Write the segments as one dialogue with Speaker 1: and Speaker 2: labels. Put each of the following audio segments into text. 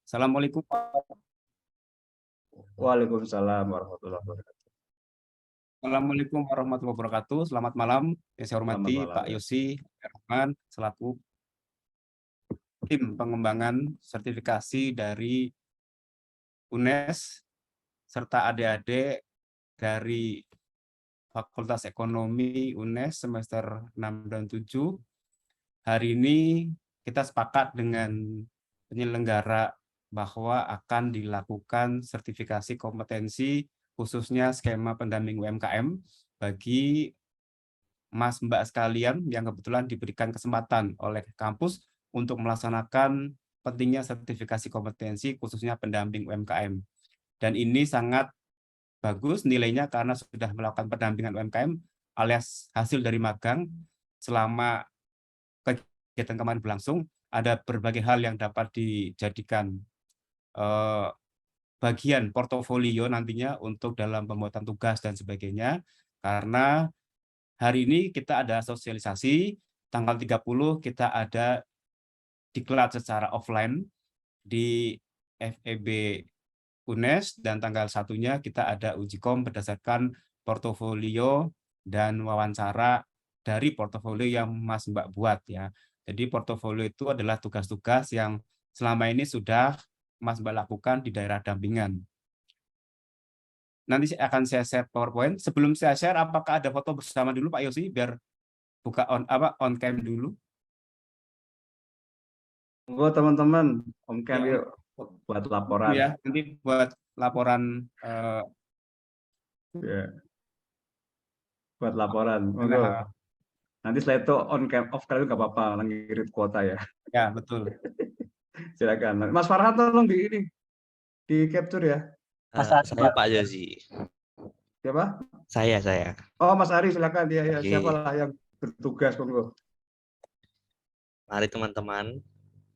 Speaker 1: Assalamualaikum.
Speaker 2: Waalaikumsalam warahmatullahi wabarakatuh.
Speaker 1: Assalamualaikum warahmatullahi wabarakatuh. Selamat malam yang saya
Speaker 2: Selamat
Speaker 1: hormati
Speaker 2: malam,
Speaker 1: Pak
Speaker 2: ya.
Speaker 1: Yosi Rahman selaku tim pengembangan sertifikasi dari UNES serta adik-adik dari Fakultas Ekonomi UNES semester 6 dan 7. Hari ini kita sepakat dengan penyelenggara bahwa akan dilakukan sertifikasi kompetensi khususnya skema pendamping UMKM bagi Mas Mbak sekalian yang kebetulan diberikan kesempatan oleh kampus untuk melaksanakan pentingnya sertifikasi kompetensi khususnya pendamping UMKM. Dan ini sangat bagus nilainya karena sudah melakukan pendampingan UMKM alias hasil dari magang selama kegiatan kemarin berlangsung. Ada berbagai hal yang dapat dijadikan bagian portofolio nantinya untuk dalam pembuatan tugas dan sebagainya. Karena hari ini kita ada sosialisasi, tanggal 30 kita ada diklat secara offline di FEB UNES, dan tanggal 1-nya kita ada uji kom berdasarkan portofolio dan wawancara dari portofolio yang Mas Mbak buat ya. Jadi portofolio itu adalah tugas-tugas yang selama ini sudah Mas Mbak lakukan di daerah dampingan. Nanti akan saya share PowerPoint. Sebelum saya share, apakah ada foto bersama dulu Pak Yosi biar buka on cam dulu.
Speaker 2: Monggo teman-teman, Om Ken
Speaker 1: Ya,
Speaker 2: yuk buat laporan.
Speaker 1: ya, nanti buat laporan
Speaker 2: Ya. Buat laporan. Monggo. Nanti setelah itu on cam off kalian nggak apa-apa, ngirit kuota ya.
Speaker 1: ya, betul.
Speaker 2: Silakan. Mas Farhan tolong di capture ya.
Speaker 3: Saya Pak Yosi.
Speaker 2: Siapa?
Speaker 3: Saya.
Speaker 2: Oh, Mas Ari, silakan. Ya,
Speaker 3: Oke.
Speaker 2: siapa lah yang bertugas, monggo.
Speaker 3: Mari teman-teman,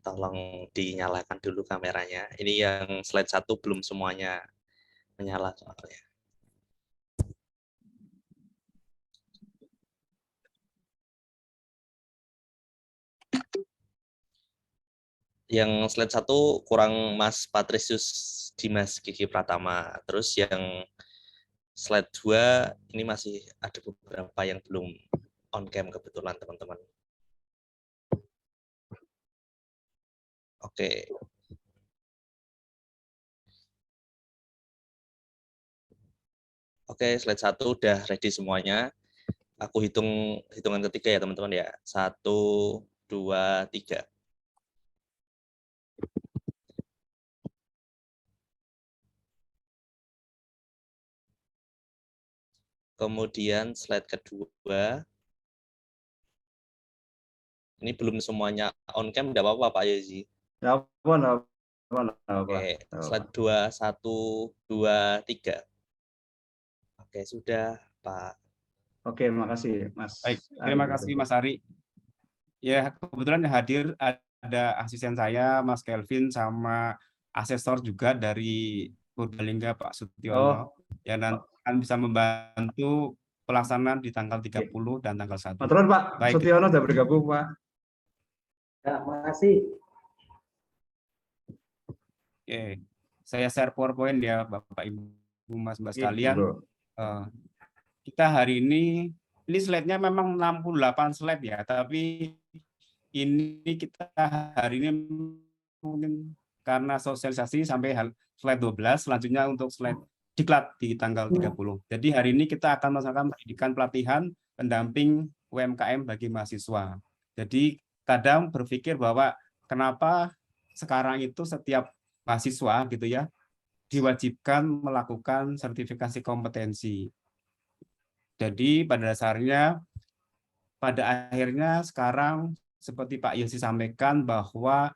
Speaker 3: tolong dinyalakan dulu kameranya. Ini yang slide 1 belum semuanya menyala soalnya. Yang slide 1 kurang Mas Patrisius Dimas Gigi Pratama. Terus yang slide 2 ini masih ada beberapa yang belum on cam kebetulan teman-teman. Oke. Oke, slide 1 udah ready semuanya. Aku hitungan ketiga ya teman-teman ya. 1, 2, 3. Kemudian slide kedua. Ini belum semuanya on cam, tidak apa-apa Pak Yosi.
Speaker 2: Ya, apa.
Speaker 3: Oke, slide 2, 1, 2, 3. Oke, sudah Pak.
Speaker 2: Oke, makasih Mas.
Speaker 1: Baik, terima kasih Mas Ari. Ya, kebetulan yang hadir ada asisten saya, Mas Kelvin, sama asesor juga dari Purbalingga, Pak Sutiono, yang nanti akan bisa membantu pelaksanaan di tanggal 30 dan tanggal 1.
Speaker 2: Terus Pak
Speaker 1: Baik.
Speaker 2: Sutiono sudah bergabung, Pak.
Speaker 4: Ya, makasih.
Speaker 1: Oke, saya share PowerPoint ya, Bapak Ibu Mas Mbak sekalian. Kita hari ini slide-nya memang 68 slide ya, tapi ini kita hari ini mungkin karena sosialisasi sampai slide 12, selanjutnya untuk slide diklat di tanggal 30. Jadi hari ini kita akan melaksanakan pendidikan pelatihan pendamping UMKM bagi mahasiswa. Jadi kadang berpikir bahwa kenapa sekarang itu setiap mahasiswa gitu ya diwajibkan melakukan sertifikasi kompetensi. Jadi pada dasarnya pada akhirnya sekarang seperti Pak Yosi sampaikan bahwa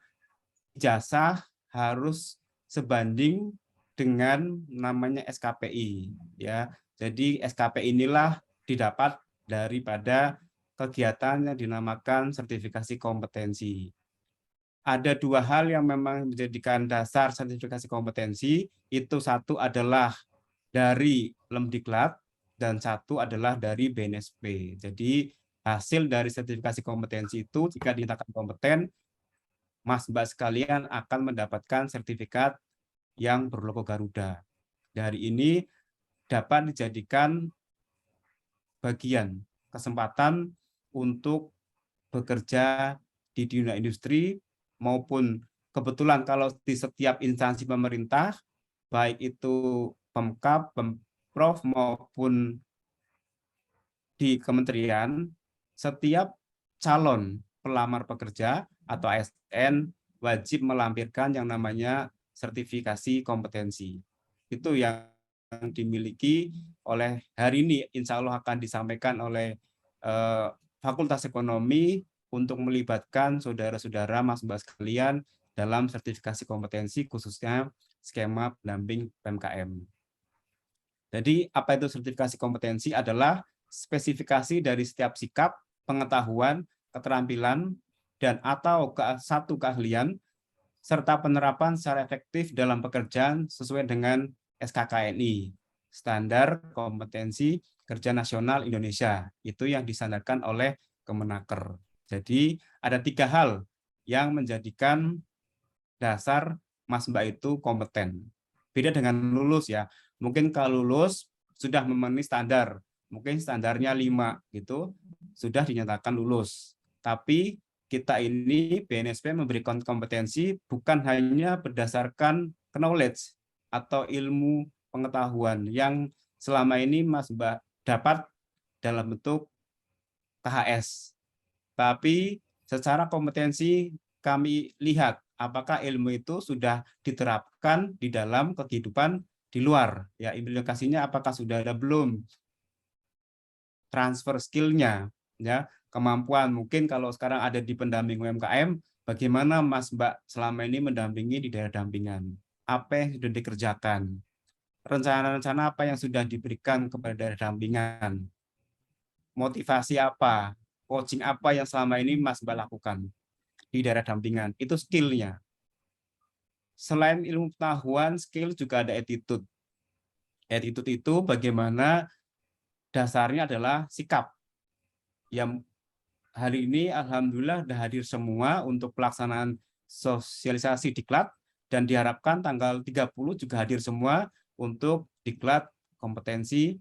Speaker 1: ijazah harus sebanding dengan namanya SKPI ya. Jadi SKPI inilah didapat daripada kegiatan yang dinamakan sertifikasi kompetensi. Ada dua hal yang memang menjadikan dasar sertifikasi kompetensi, itu satu adalah dari Lemdiklat dan satu adalah dari BNSP. Jadi hasil dari sertifikasi kompetensi itu jika dinyatakan kompeten, Mas Mbak sekalian akan mendapatkan sertifikat yang berlogo Garuda. Dari ini dapat dijadikan bagian kesempatan untuk bekerja di dunia industri maupun kebetulan kalau di setiap instansi pemerintah, baik itu Pemkab, Pemprov maupun di kementerian, setiap calon pelamar pekerja atau ASN wajib melampirkan yang namanya sertifikasi kompetensi. Itu yang dimiliki oleh hari ini, insya Allah akan disampaikan oleh Fakultas Ekonomi untuk melibatkan saudara-saudara Mas Mbak sekalian dalam sertifikasi kompetensi khususnya skema pendamping PMKM. Jadi apa itu sertifikasi kompetensi? Adalah spesifikasi dari setiap sikap, pengetahuan, keterampilan, dan atau satu keahlian, serta penerapan secara efektif dalam pekerjaan sesuai dengan SKKNI, Standar Kompetensi Kerja Nasional Indonesia. Itu yang disandarkan oleh Kemenaker. Jadi ada 3 hal yang menjadikan dasar Mas Mbak itu kompeten. Beda dengan lulus ya. Mungkin kalau lulus sudah memenuhi standar, mungkin standarnya 5 gitu, sudah dinyatakan lulus. Tapi kita ini BNSP memberikan kompetensi bukan hanya berdasarkan knowledge atau ilmu pengetahuan yang selama ini Mas Mbak dapat dalam bentuk KHS. Tapi secara kompetensi kami lihat apakah ilmu itu sudah diterapkan di dalam kehidupan di luar. Ya, implikasinya apakah sudah ada belum transfer skill-nya, ya, kemampuan. Mungkin kalau sekarang ada di pendamping UMKM, bagaimana Mas Mbak selama ini mendampingi di daerah dampingan? Apa yang sudah dikerjakan? Rencana-rencana apa yang sudah diberikan kepada daerah dampingan? Motivasi apa? Coaching apa yang selama ini Mas Mbak lakukan di daerah dampingan? Itu skill-nya. Selain ilmu pengetahuan, skill juga ada attitude. Attitude itu bagaimana dasarnya adalah sikap. Yang hari ini alhamdulillah sudah hadir semua untuk pelaksanaan sosialisasi diklat dan diharapkan tanggal 30 juga hadir semua untuk diklat kompetensi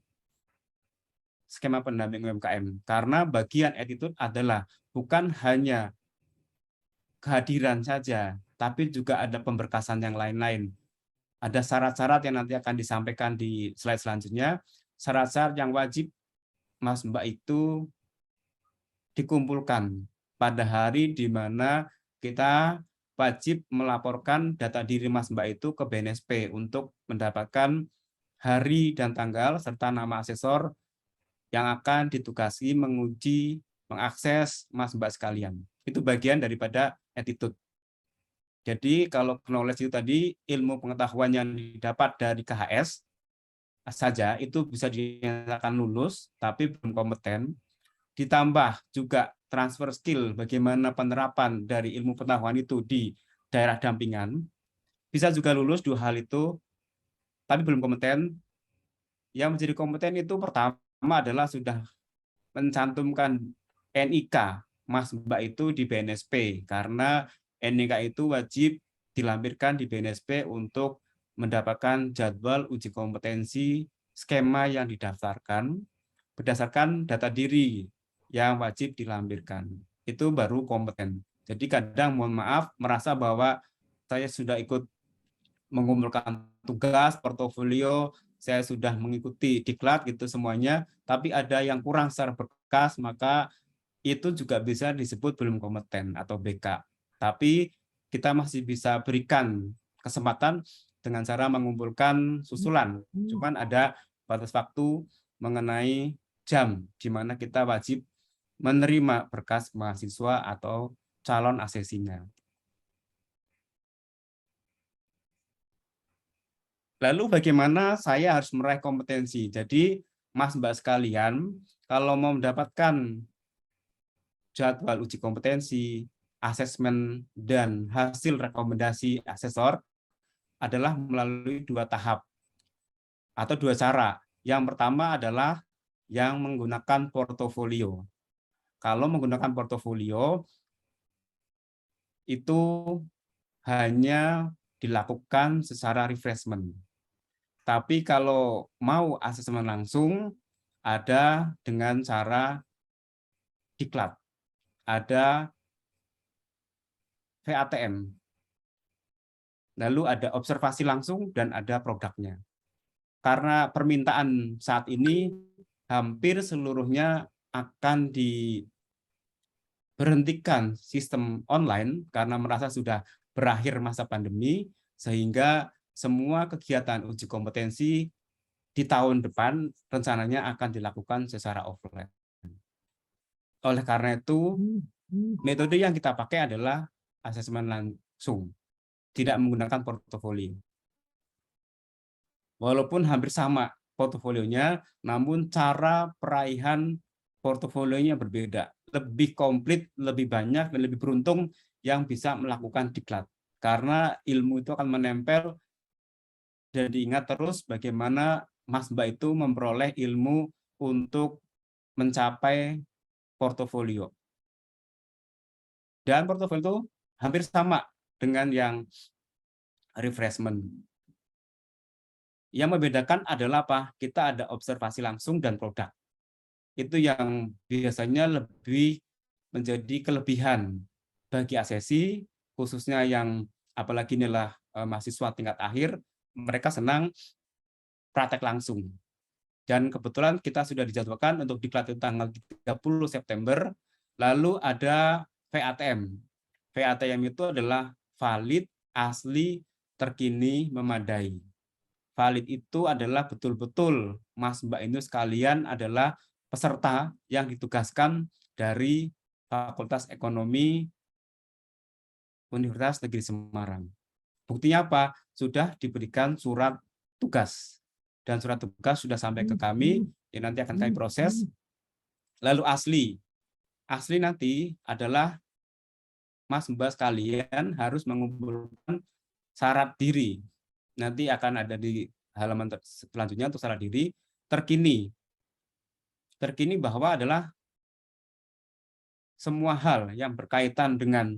Speaker 1: skema pendamping UMKM. Karena bagian attitude adalah bukan hanya kehadiran saja, tapi juga ada pemberkasan yang lain-lain. Ada syarat-syarat yang nanti akan disampaikan di slide selanjutnya. Syarat-syarat yang wajib Mas Mbak itu dikumpulkan pada hari di mana kita wajib melaporkan data diri Mas Mbak itu ke BNSP untuk mendapatkan hari dan tanggal serta nama asesor yang akan ditugasi menguji, mengakses Mas Mbak sekalian. Itu bagian daripada attitude. Jadi kalau knowledge itu tadi ilmu pengetahuan yang didapat dari KHS saja itu bisa dinyatakan lulus tapi belum kompeten. Ditambah juga transfer skill bagaimana penerapan dari ilmu pengetahuan itu di daerah dampingan. Bisa juga lulus 2 hal itu tapi belum kompeten. Yang menjadi kompeten itu pertama adalah sudah mencantumkan NIK Mas Mbak itu di BNSP karena NIK itu wajib dilampirkan di BNSP untuk mendapatkan jadwal uji kompetensi skema yang didaftarkan berdasarkan data diri yang wajib dilampirkan. Itu baru kompeten. Jadi kadang mohon maaf merasa bahwa saya sudah ikut mengumpulkan tugas, portofolio, saya sudah mengikuti diklat gitu semuanya, tapi ada yang kurang secara berkas, maka itu juga bisa disebut belum kompeten atau BK. Tapi kita masih bisa berikan kesempatan dengan cara mengumpulkan susulan. Cuman ada batas waktu mengenai jam di mana kita wajib menerima berkas mahasiswa atau calon asesinya. Lalu bagaimana saya harus meraih kompetensi? Jadi Mas Mbak sekalian, kalau mau mendapatkan jadwal uji kompetensi, asesmen, dan hasil rekomendasi asesor adalah melalui 2 tahap atau 2 cara. Yang pertama adalah yang menggunakan portofolio. Kalau menggunakan portofolio, itu hanya dilakukan secara refreshment. Tapi kalau mau asesmen langsung, ada dengan cara diklat, ada VATM, lalu ada observasi langsung dan ada produknya. Karena permintaan saat ini hampir seluruhnya akan diberhentikan sistem online karena merasa sudah berakhir masa pandemi, sehingga semua kegiatan uji kompetensi di tahun depan rencananya akan dilakukan secara offline. Oleh karena itu, metode yang kita pakai adalah asesmen langsung, tidak menggunakan portofolio. Walaupun hampir sama portofolionya, namun cara peraihan portofolionya berbeda. Lebih komplit, lebih banyak, dan lebih beruntung yang bisa melakukan diklat. Karena ilmu itu akan menempel dan diingat terus bagaimana Mas Mbak itu memperoleh ilmu untuk mencapai portofolio. Dan portofolio itu hampir sama dengan yang refreshment. Yang membedakan adalah apa? Kita ada observasi langsung dan produk. Itu yang biasanya lebih menjadi kelebihan bagi asesi, khususnya yang apalagi inilah mahasiswa tingkat akhir, mereka senang praktek langsung. Dan kebetulan kita sudah dijadwalkan untuk diklat tanggal 30 September, lalu ada VATM. VATM itu adalah valid, asli, terkini, memadai. Valid itu adalah betul-betul Mas Mbak Inu sekalian adalah peserta yang ditugaskan dari Fakultas Ekonomi Universitas Negeri Semarang. Buktinya apa? Sudah diberikan surat tugas. Dan surat tugas sudah sampai ke kami, yang nanti akan kami proses. Lalu asli. Asli nanti adalah Mas Mbak sekalian harus mengumpulkan syarat diri. Nanti akan ada di halaman selanjutnya untuk syarat diri. Terkini. Terkini bahwa adalah semua hal yang berkaitan dengan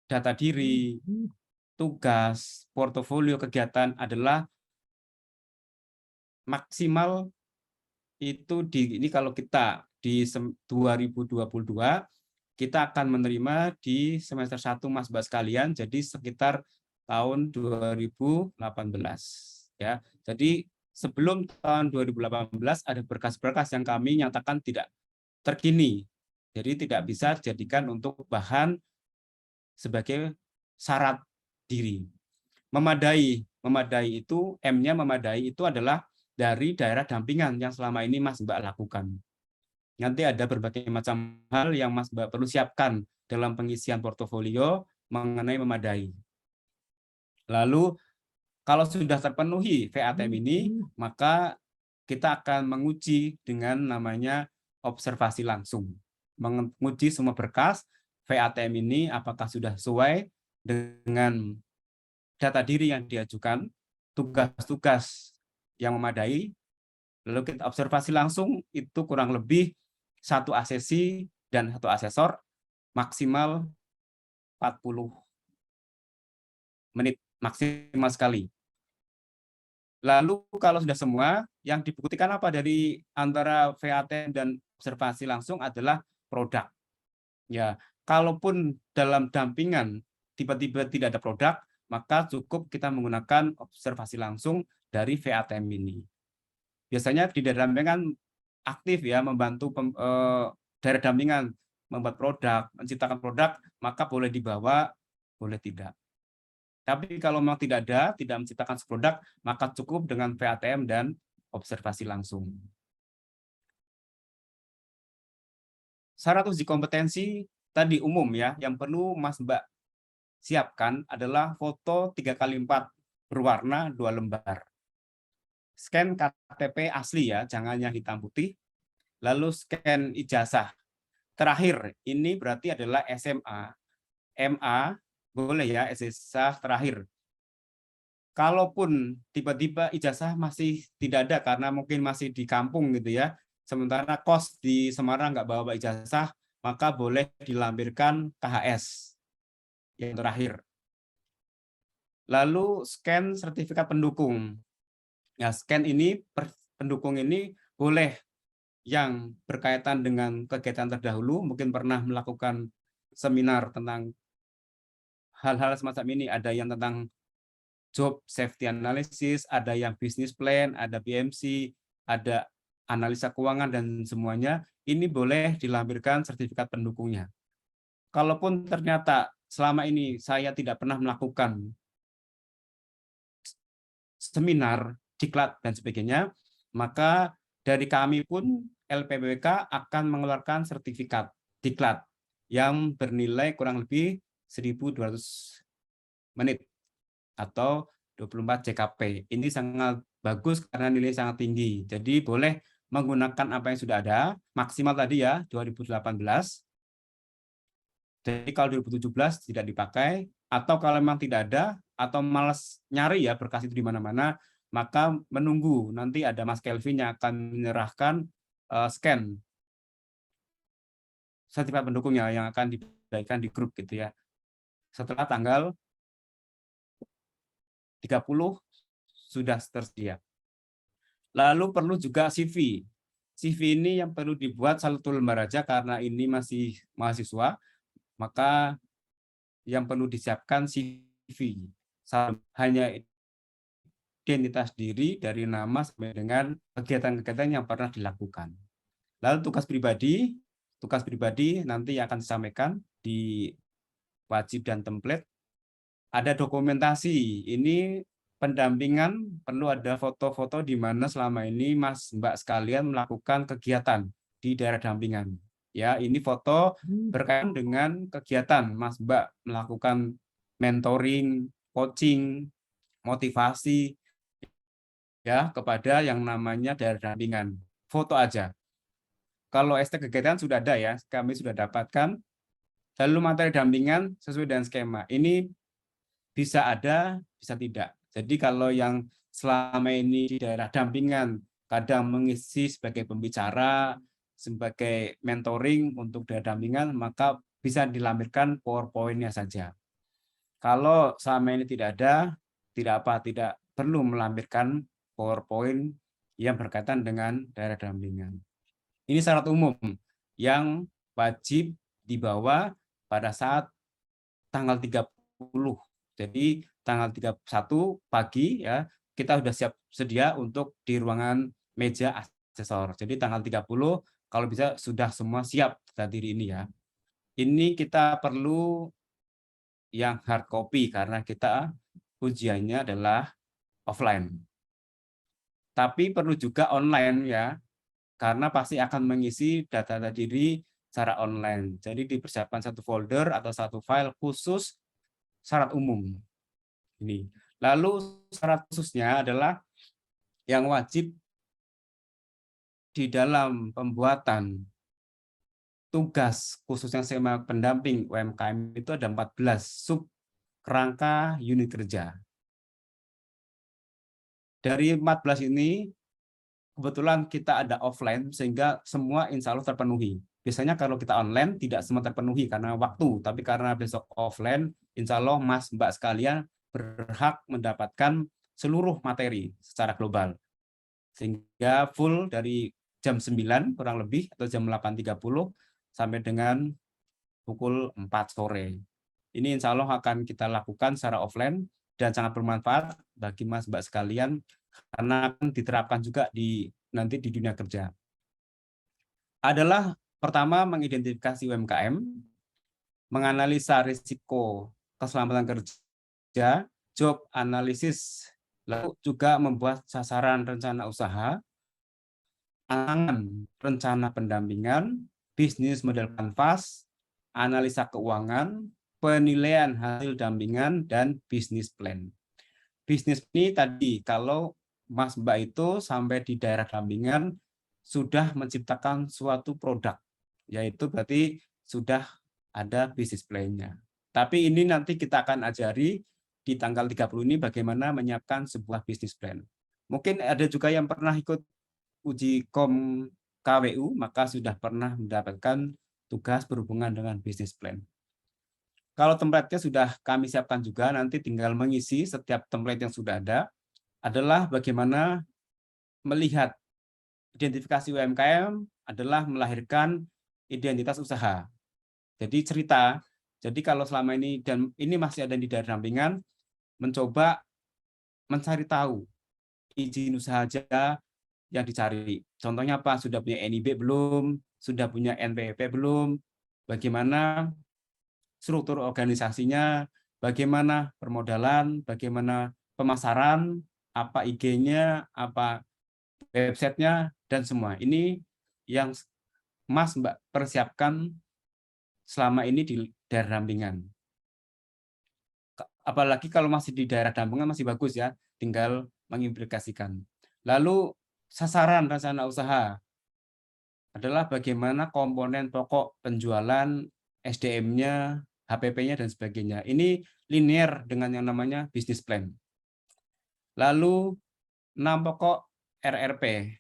Speaker 1: data diri, tugas, portofolio kegiatan adalah maksimal itu ini kalau kita di 2022 kita akan menerima di semester 1 Mas Mbak sekalian, jadi sekitar tahun 2018 ya. Jadi sebelum tahun 2018 ada berkas-berkas yang kami nyatakan tidak terkini. Jadi tidak bisa dijadikan untuk bahan sebagai syarat diri. Memadai itu M-nya memadai itu adalah dari daerah dampingan yang selama ini Mas Mbak lakukan. Nanti ada berbagai macam hal yang Mas Mbak perlu siapkan dalam pengisian portofolio mengenai memadai. Lalu kalau sudah terpenuhi VATM ini, maka kita akan menguji dengan namanya observasi langsung. Menguji semua berkas VATM ini apakah sudah sesuai dengan data diri yang diajukan, tugas-tugas yang memadai, lalu kita observasi langsung itu kurang lebih 1 asesi dan 1 asesor maksimal 40 menit maksimal sekali. Lalu kalau sudah semua, yang dibuktikan apa dari antara VATM dan observasi langsung adalah produk. Ya, kalaupun dalam dampingan tiba-tiba tidak ada produk, maka cukup kita menggunakan observasi langsung dari VATM ini. Biasanya di daerah dampingan aktif ya membantu daerah dampingan membuat produk, menciptakan produk, maka boleh dibawa, boleh tidak. Tapi kalau memang tidak ada, tidak menciptakan produk, maka cukup dengan VATM dan observasi langsung. Syarat uji kompetensi tadi umum ya, yang perlu Mas Mbak siapkan adalah foto 3x4 berwarna 2 lembar. Scan KTP asli ya, jangan yang hitam putih. Lalu scan ijazah. Terakhir, ini berarti adalah SMA. MA, boleh ya, ijazah terakhir. Kalaupun tiba-tiba ijazah masih tidak ada karena mungkin masih di kampung gitu ya, sementara kos di Semarang nggak bawa ijazah, maka boleh dilampirkan KHS yang terakhir. Lalu scan sertifikat pendukung. Ya, scan ini pendukung ini boleh yang berkaitan dengan kegiatan terdahulu, mungkin pernah melakukan seminar tentang hal-hal semacam ini, ada yang tentang job safety analysis, ada yang business plan, ada BMC, ada analisa keuangan dan semuanya, ini boleh dilampirkan sertifikat pendukungnya. Kalaupun ternyata selama ini saya tidak pernah melakukan seminar, diklat, dan sebagainya, maka dari kami pun LPBWK akan mengeluarkan sertifikat diklat yang bernilai kurang lebih 1.200 menit atau 24 JKP. Ini sangat bagus karena nilai sangat tinggi. Jadi boleh menggunakan apa yang sudah ada, maksimal tadi ya 2018. Jadi kalau 2017 tidak dipakai, atau kalau memang tidak ada, atau malas nyari ya berkas itu di mana-mana, maka menunggu nanti ada Mas Kelvin yang akan menyerahkan scan sertifikat pendukungnya yang akan dibagikan di grup gitu ya. Setelah tanggal 30 sudah tersedia. Lalu perlu juga CV. CV ini yang perlu dibuat satu lembar aja karena ini masih mahasiswa, maka yang perlu disiapkan CV. Hanya identitas diri dari nama sampai dengan kegiatan-kegiatan yang pernah dilakukan. Lalu tugas pribadi nanti akan disampaikan di wajib dan template. Ada dokumentasi, ini pendampingan perlu ada foto-foto di mana selama ini Mas Mbak sekalian melakukan kegiatan di daerah dampingan. Ya, ini foto berkaitan dengan kegiatan Mas Mbak melakukan mentoring, coaching, motivasi ya kepada yang namanya daerah dampingan. Foto aja. Kalau ST kegiatan sudah ada ya, kami sudah dapatkan. Lalu materi dampingan sesuai dengan skema. Ini bisa ada, bisa tidak. Jadi kalau yang selama ini di daerah dampingan kadang mengisi sebagai pembicara, sebagai mentoring untuk daerah dampingan, maka bisa dilampirkan PowerPoint-nya saja. Kalau selama ini tidak ada, tidak perlu melampirkan PowerPoint yang berkaitan dengan daerah dampingan. Ini syarat umum yang wajib dibawa pada saat tanggal 30. Jadi tanggal 31 pagi ya kita sudah siap sedia untuk di ruangan meja asesor. Jadi tanggal 30 kalau bisa sudah semua siap diri ini ya. Ini kita perlu yang hard copy karena kita ujiannya adalah offline. Tapi perlu juga online ya, karena pasti akan mengisi data diri secara online. Jadi dipersiapkan satu folder atau satu file khusus syarat umum. Ini. Lalu syarat khususnya adalah yang wajib di dalam pembuatan tugas khususnya skema pendamping UMKM itu ada 14 sub kerangka unit kerja. Dari 14 ini kebetulan kita ada offline sehingga semua insya Allah terpenuhi. Biasanya kalau kita online tidak semua terpenuhi karena waktu, tapi karena besok offline, insya Allah Mas Mbak sekalian berhak mendapatkan seluruh materi secara global. Sehingga full dari jam 9 kurang lebih atau jam 8.30 sampai dengan pukul 4 sore. Ini insya Allah akan kita lakukan secara offline dan sangat bermanfaat bagi Mas Mbak sekalian karena akan diterapkan juga nanti di dunia kerja. Adalah pertama mengidentifikasi UMKM, menganalisa risiko keselamatan kerja, job analisis, lalu juga membuat sasaran rencana usaha, angan rencana pendampingan, bisnis model kanvas, analisa keuangan, penilaian hasil dampingan, dan bisnis plan. Bisnis ini tadi kalau Mas Mbak itu sampai di daerah dampingan sudah menciptakan suatu produk, yaitu berarti sudah ada bisnis plan-nya. Tapi ini nanti kita akan ajari di tanggal 30 ini bagaimana menyiapkan sebuah bisnis plan. Mungkin ada juga yang pernah ikut uji KWU, maka sudah pernah mendapatkan tugas berhubungan dengan business plan. Kalau template-nya sudah kami siapkan juga, nanti tinggal mengisi setiap template yang sudah ada, adalah bagaimana melihat identifikasi UMKM adalah melahirkan identitas usaha. Jadi cerita, jadi kalau selama ini, dan ini masih ada di daerah dampingan, mencoba mencari tahu izin usaha aja yang dicari. Contohnya apa? Sudah punya NIB belum? Sudah punya NPWP belum? Bagaimana struktur organisasinya, bagaimana permodalan, bagaimana pemasaran, apa IG-nya, apa websitenya, dan semua. Ini yang Mas Mbak persiapkan selama ini di daerah dampingan. Apalagi kalau masih di daerah dampingan masih bagus ya, tinggal mengimplikasikan. Lalu sasaran rencana usaha adalah bagaimana komponen pokok penjualan, SDM-nya, HPP-nya, dan sebagainya. Ini linear dengan yang namanya business plan. Lalu 6 pokok RRP.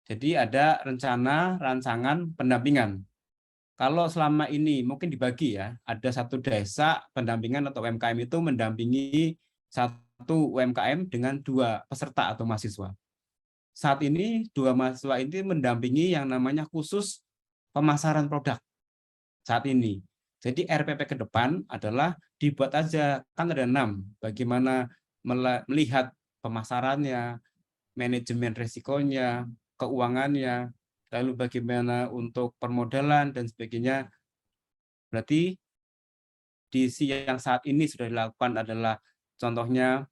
Speaker 1: Jadi ada rencana, rancangan, pendampingan. Kalau selama ini mungkin dibagi ya, ada satu desa pendampingan atau UMKM itu mendampingi satu UMKM dengan 2 peserta atau mahasiswa. Saat ini 2 mahasiswa ini mendampingi yang namanya khusus pemasaran produk saat ini. Jadi RPP ke depan adalah dibuat aja, kan ada 6, bagaimana melihat pemasarannya, manajemen risikonya, keuangannya, lalu bagaimana untuk permodalan dan sebagainya. Berarti di yang saat ini sudah dilakukan adalah contohnya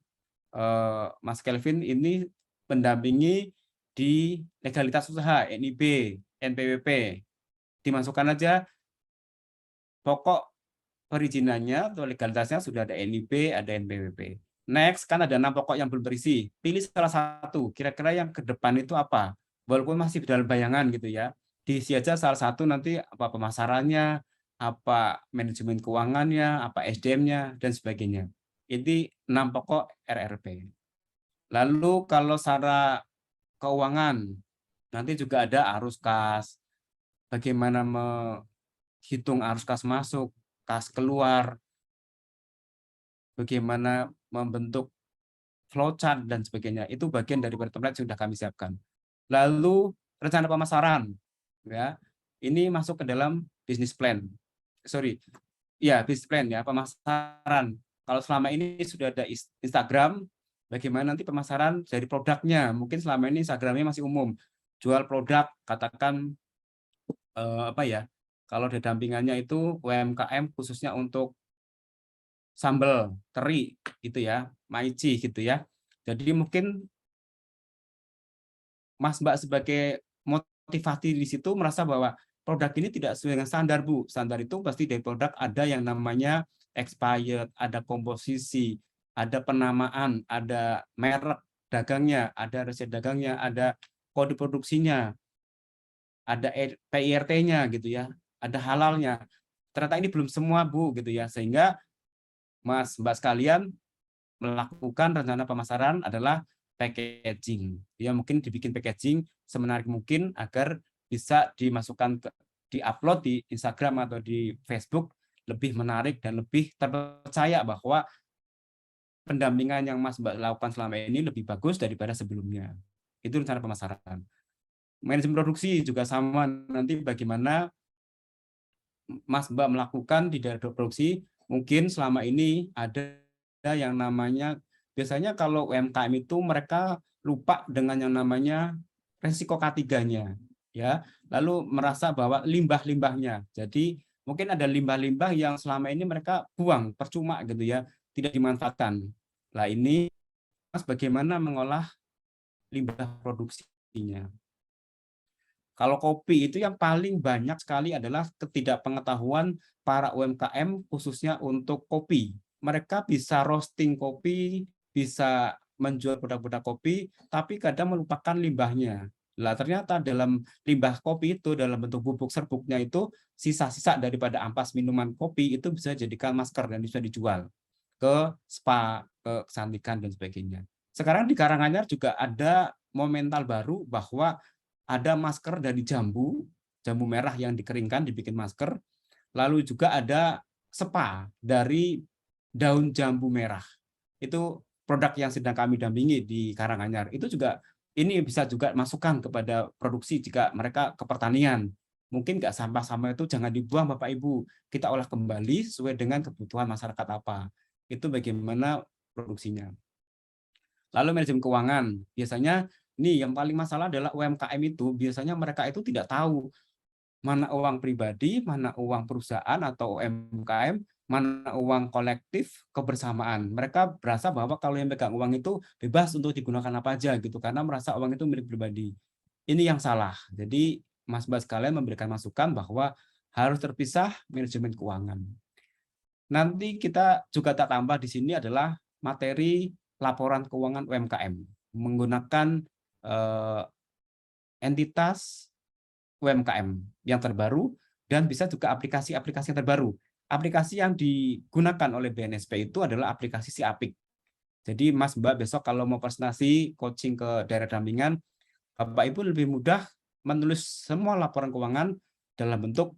Speaker 1: Mas Kelvin ini mendampingi di legalitas usaha, NIB, NPWP. Dimasukkan aja pokok perizinannya atau legalitasnya sudah ada NIB, ada NPWP. Next, kan ada 6 pokok yang belum terisi. Pilih salah satu, kira-kira yang ke depan itu apa? Walaupun masih dalam bayangan gitu ya. Diisi aja salah satu, nanti apa pemasarannya, apa manajemen keuangannya, apa SDM-nya, dan sebagainya. Ini 6 pokok RRP. Lalu kalau secara keuangan, nanti juga ada arus kas, bagaimana menghitung arus kas masuk, kas keluar, bagaimana membentuk flowchart dan sebagainya. Itu bagian dari template sudah kami siapkan. Lalu rencana pemasaran, ya, ini masuk ke dalam business plan. Sorry, ya business plan ya, pemasaran. Kalau selama ini sudah ada Instagram, bagaimana nanti pemasaran dari produknya? Mungkin selama ini Instagramnya masih umum, jual produk, katakan apa ya? Kalau di dampingannya itu UMKM khususnya untuk sambal teri gitu ya, maici gitu ya. Jadi mungkin Mas Mbak sebagai motivasi di situ merasa bahwa produk ini tidak sesuai dengan standar, Bu. Standar itu pasti dari produk ada yang namanya expired, ada komposisi, ada penamaan, ada merek dagangnya, ada resep dagangnya, ada kode produksinya, ada PIRT-nya gitu ya, ada halalnya. Ternyata ini belum semua, Bu, gitu ya. Sehingga Mas Mbak sekalian melakukan rencana pemasaran adalah packaging. Ya mungkin dibikin packaging semenarik mungkin agar bisa dimasukkan di-upload di Instagram atau di Facebook lebih menarik dan lebih terpercaya bahwa pendampingan yang Mas Mbak lakukan selama ini lebih bagus daripada sebelumnya. Itu rencana pemasaran. Manajemen produksi juga sama, nanti bagaimana Mas Mbak melakukan di daerah produksi, mungkin selama ini ada yang namanya, biasanya kalau UMKM itu mereka lupa dengan yang namanya resiko K3-nya, ya. Lalu merasa bahwa limbah-limbahnya. Jadi mungkin ada limbah-limbah yang selama ini mereka buang percuma gitu ya, tidak dimanfaatkan. Nah ini Mas bagaimana mengolah limbah produksinya. Kalau kopi itu yang paling banyak sekali adalah ketidakpengetahuan para UMKM khususnya untuk kopi. Mereka bisa roasting kopi, bisa menjual produk-produk kopi, tapi kadang melupakan limbahnya. Lah ternyata dalam limbah kopi itu dalam bentuk bubuk serbuknya itu sisa-sisa daripada ampas minuman kopi itu bisa jadikan masker dan bisa dijual ke spa, ke kecantikan dan sebagainya. Sekarang di Karanganyar juga ada momental baru bahwa ada masker dari jambu jambu merah yang dikeringkan dibikin masker. Lalu juga ada spa dari daun jambu merah. Itu produk yang sedang kami dampingi di Karanganyar. Itu juga ini bisa juga masukan kepada produksi jika mereka ke pertanian. Mungkin nggak sampah-sampah itu jangan dibuang Bapak Ibu. Kita olah kembali sesuai dengan kebutuhan masyarakat apa. Itu bagaimana produksinya. Lalu manajemen keuangan. Biasanya nih yang paling masalah adalah UMKM itu biasanya mereka itu tidak tahu mana uang pribadi, mana uang perusahaan atau UMKM, mana uang kolektif kebersamaan. Mereka berasa bahwa kalau yang pegang uang itu bebas untuk digunakan apa aja gitu karena merasa uang itu milik pribadi. Ini yang salah. Jadi Mas sekalian memberikan masukan bahwa harus terpisah manajemen keuangan. Nanti kita juga tak tambah di sini adalah materi laporan keuangan UMKM menggunakan entitas UMKM yang terbaru dan bisa juga aplikasi-aplikasi yang terbaru. Aplikasi yang digunakan oleh BNSP itu adalah aplikasi SIAPIK. Jadi Mas Mbak besok kalau mau presentasi coaching ke daerah dampingan, Bapak Ibu lebih mudah menulis semua laporan keuangan dalam bentuk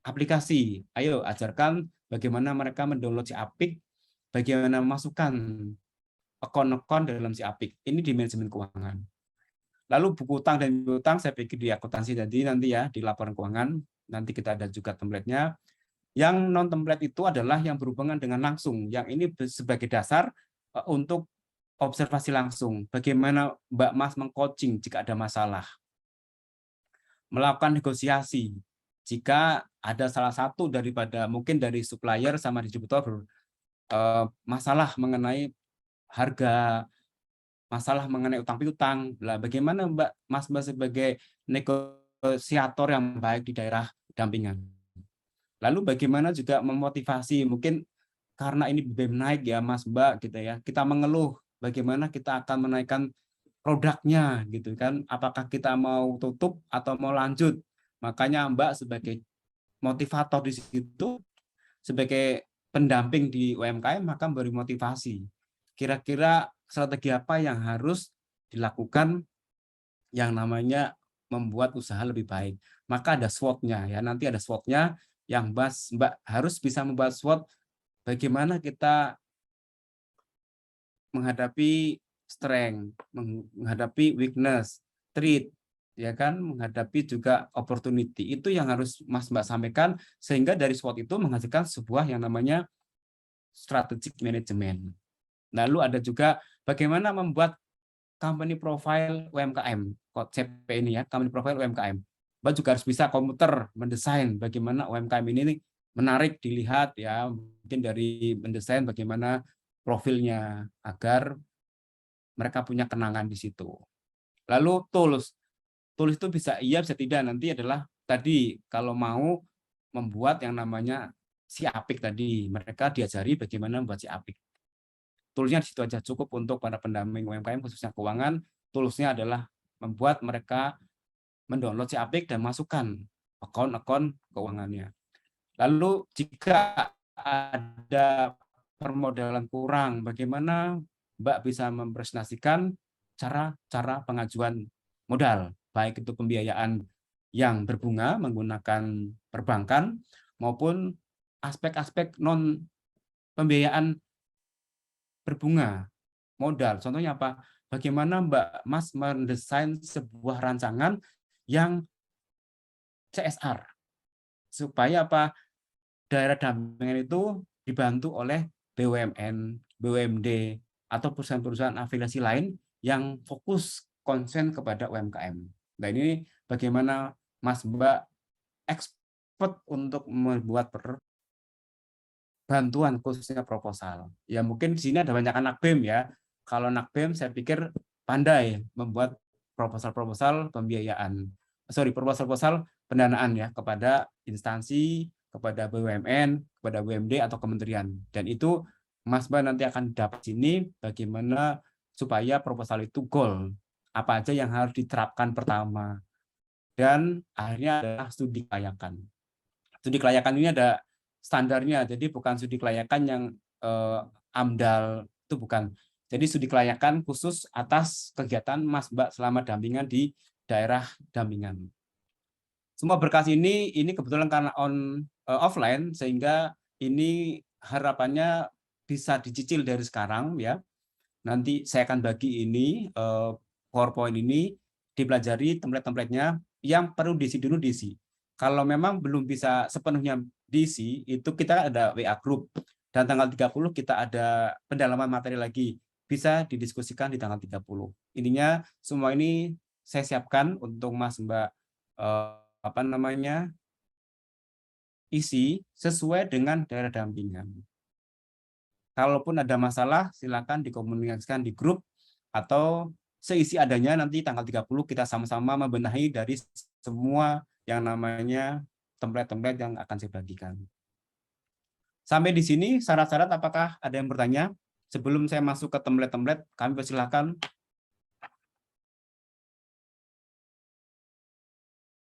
Speaker 1: aplikasi. Ayo ajarkan bagaimana mereka mendownload SIAPIK, bagaimana memasukkan akun-akun dalam SIAPIK. Ini di manajemen keuangan. Lalu buku utang dan piutang saya pikir di akuntansi nanti ya di laporan keuangan nanti kita ada juga template-nya. Yang non template itu adalah yang berhubungan dengan langsung. Yang ini sebagai dasar untuk observasi langsung. Bagaimana Mbak Mas mengcoaching jika ada masalah. Melakukan negosiasi jika ada salah satu daripada mungkin dari supplier sama distributor masalah mengenai harga, masalah mengenai utang piutang. Lah bagaimana Mas sebagai negosiator yang baik di daerah dampingan. Lalu bagaimana juga memotivasi mungkin karena ini BBM naik ya Mas Mbak gitu ya. Kita mengeluh bagaimana kita akan menaikkan produknya gitu kan. Apakah kita mau tutup atau mau lanjut. Makanya Mbak sebagai motivator di situ sebagai pendamping di UMKM maka memberi motivasi. Kira-kira strategi apa yang harus dilakukan yang namanya membuat usaha lebih baik. Maka ada SWOT-nya ya. Nanti ada SWOT-nya yang Mbak harus bisa membuat SWOT bagaimana kita menghadapi strength, menghadapi weakness, threat, ya kan, menghadapi juga opportunity. Itu yang harus Mbak sampaikan sehingga dari SWOT itu menghasilkan sebuah yang namanya strategic management. Lalu ada juga bagaimana membuat company profile UMKM, CP ini ya, company profile UMKM. Mbak juga harus bisa komputer mendesain bagaimana UMKM ini menarik dilihat ya, mungkin dari mendesain bagaimana profilnya agar mereka punya kenangan di situ. Lalu tools itu bisa iya bisa tidak, nanti adalah tadi kalau mau membuat yang namanya SIAPIK tadi, mereka diajari bagaimana membuat SIAPIK. Toolsnya di situ aja cukup untuk para pendamping UMKM khususnya keuangan. Toolsnya adalah membuat mereka mendownload SIAPIK dan masukkan akun-akun keuangannya. Lalu jika ada permodalan kurang, bagaimana Mbak bisa mempresentasikan cara pengajuan modal, baik itu pembiayaan yang berbunga menggunakan perbankan maupun aspek-aspek non pembiayaan berbunga modal. Contohnya apa? Bagaimana Mbak Mas mendesain sebuah rancangan yang CSR supaya apa? Daerah dampingan itu dibantu oleh BUMN, BUMD atau perusahaan-perusahaan afiliasi lain yang fokus konsen kepada UMKM. Nah ini bagaimana Mas Mbak expert untuk membuat bantuan khususnya proposal. Ya mungkin di sini ada banyak anak BEM ya. Kalau anak BEM saya pikir pandai membuat proposal-proposal pembiayaan. Proposal-proposal pendanaan ya kepada instansi, kepada BUMN, kepada BUMD atau kementerian. Dan itu Mas Mbak nanti akan dapat sini bagaimana supaya proposal itu goal. Apa aja yang harus diterapkan pertama. Dan akhirnya adalah studi kelayakan. Studi kelayakan ini ada standarnya, jadi bukan studi kelayakan yang AMDAL, itu bukan. Jadi studi kelayakan khusus atas kegiatan Mas Mbak selama dampingan di daerah dampingan. Semua berkas ini kebetulan karena offline, sehingga ini harapannya bisa dicicil dari sekarang ya. Nanti saya akan bagi ini PowerPoint ini dipelajari template-templatenya, yang perlu diisi dulu diisi. Kalau memang belum bisa sepenuhnya diisi, itu kita ada WA group, dan tanggal 30 kita ada pendalaman materi lagi, bisa didiskusikan di tanggal 30. Intinya semua ini saya siapkan untuk Mas Mbak isi sesuai dengan daerah dampingan. Kalaupun ada masalah, silakan dikomunikasikan di grup, atau seisi adanya nanti tanggal 30 kita sama-sama membenahi dari semua yang namanya template-template yang akan saya bagikan. Sampai di sini syarat-syarat, apakah ada yang bertanya? Sebelum saya masuk ke template-template, kami persilahkan.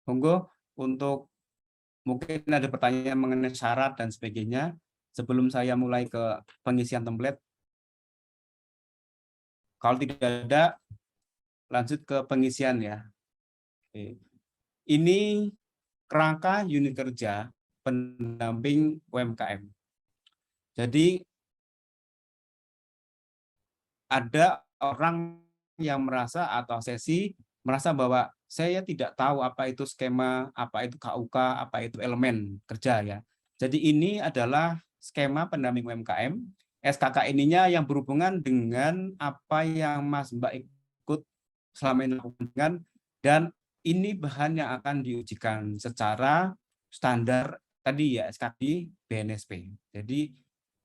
Speaker 1: Monggo, untuk mungkin ada pertanyaan mengenai syarat dan sebagainya sebelum saya mulai ke pengisian template. Kalau tidak ada, lanjut ke pengisian ya. Oke. Ini kerangka unit kerja pendamping UMKM. Jadi ada orang yang merasa, atau sesi merasa bahwa saya tidak tahu apa itu skema, apa itu KUK, apa itu elemen kerja ya. Jadi ini adalah skema pendamping UMKM. SKK ininya yang berhubungan dengan apa yang Mas Mbak ikut selama ini lakukan, dan ini bahan yang akan diujikan secara standar tadi ya, SKD BNSP. Jadi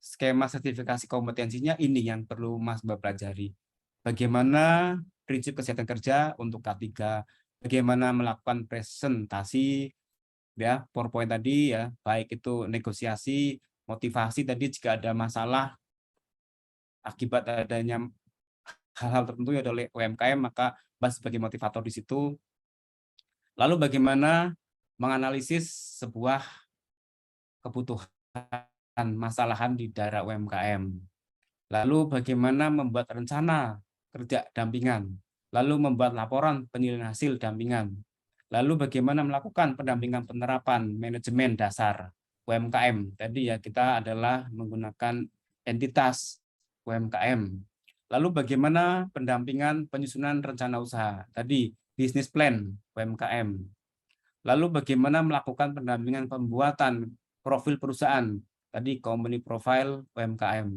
Speaker 1: skema sertifikasi kompetensinya ini yang perlu Mas Mbak pelajari. Bagaimana prinsip kesehatan kerja untuk K3, bagaimana melakukan presentasi ya, PowerPoint tadi ya, baik itu negosiasi, motivasi tadi jika ada masalah akibat adanya hal-hal tertentu ya oleh UMKM, maka Mas sebagai motivator di situ. Lalu bagaimana menganalisis sebuah kebutuhan masalahan di daerah UMKM. Lalu bagaimana membuat rencana kerja dampingan. Lalu membuat laporan penilaian hasil dampingan. Lalu bagaimana melakukan pendampingan penerapan manajemen dasar UMKM. Tadi ya, kita adalah menggunakan entitas UMKM. Lalu bagaimana pendampingan penyusunan rencana usaha. Tadi bisnis plan UMKM. Lalu bagaimana melakukan pendampingan pembuatan profil perusahaan. Tadi company profile UMKM.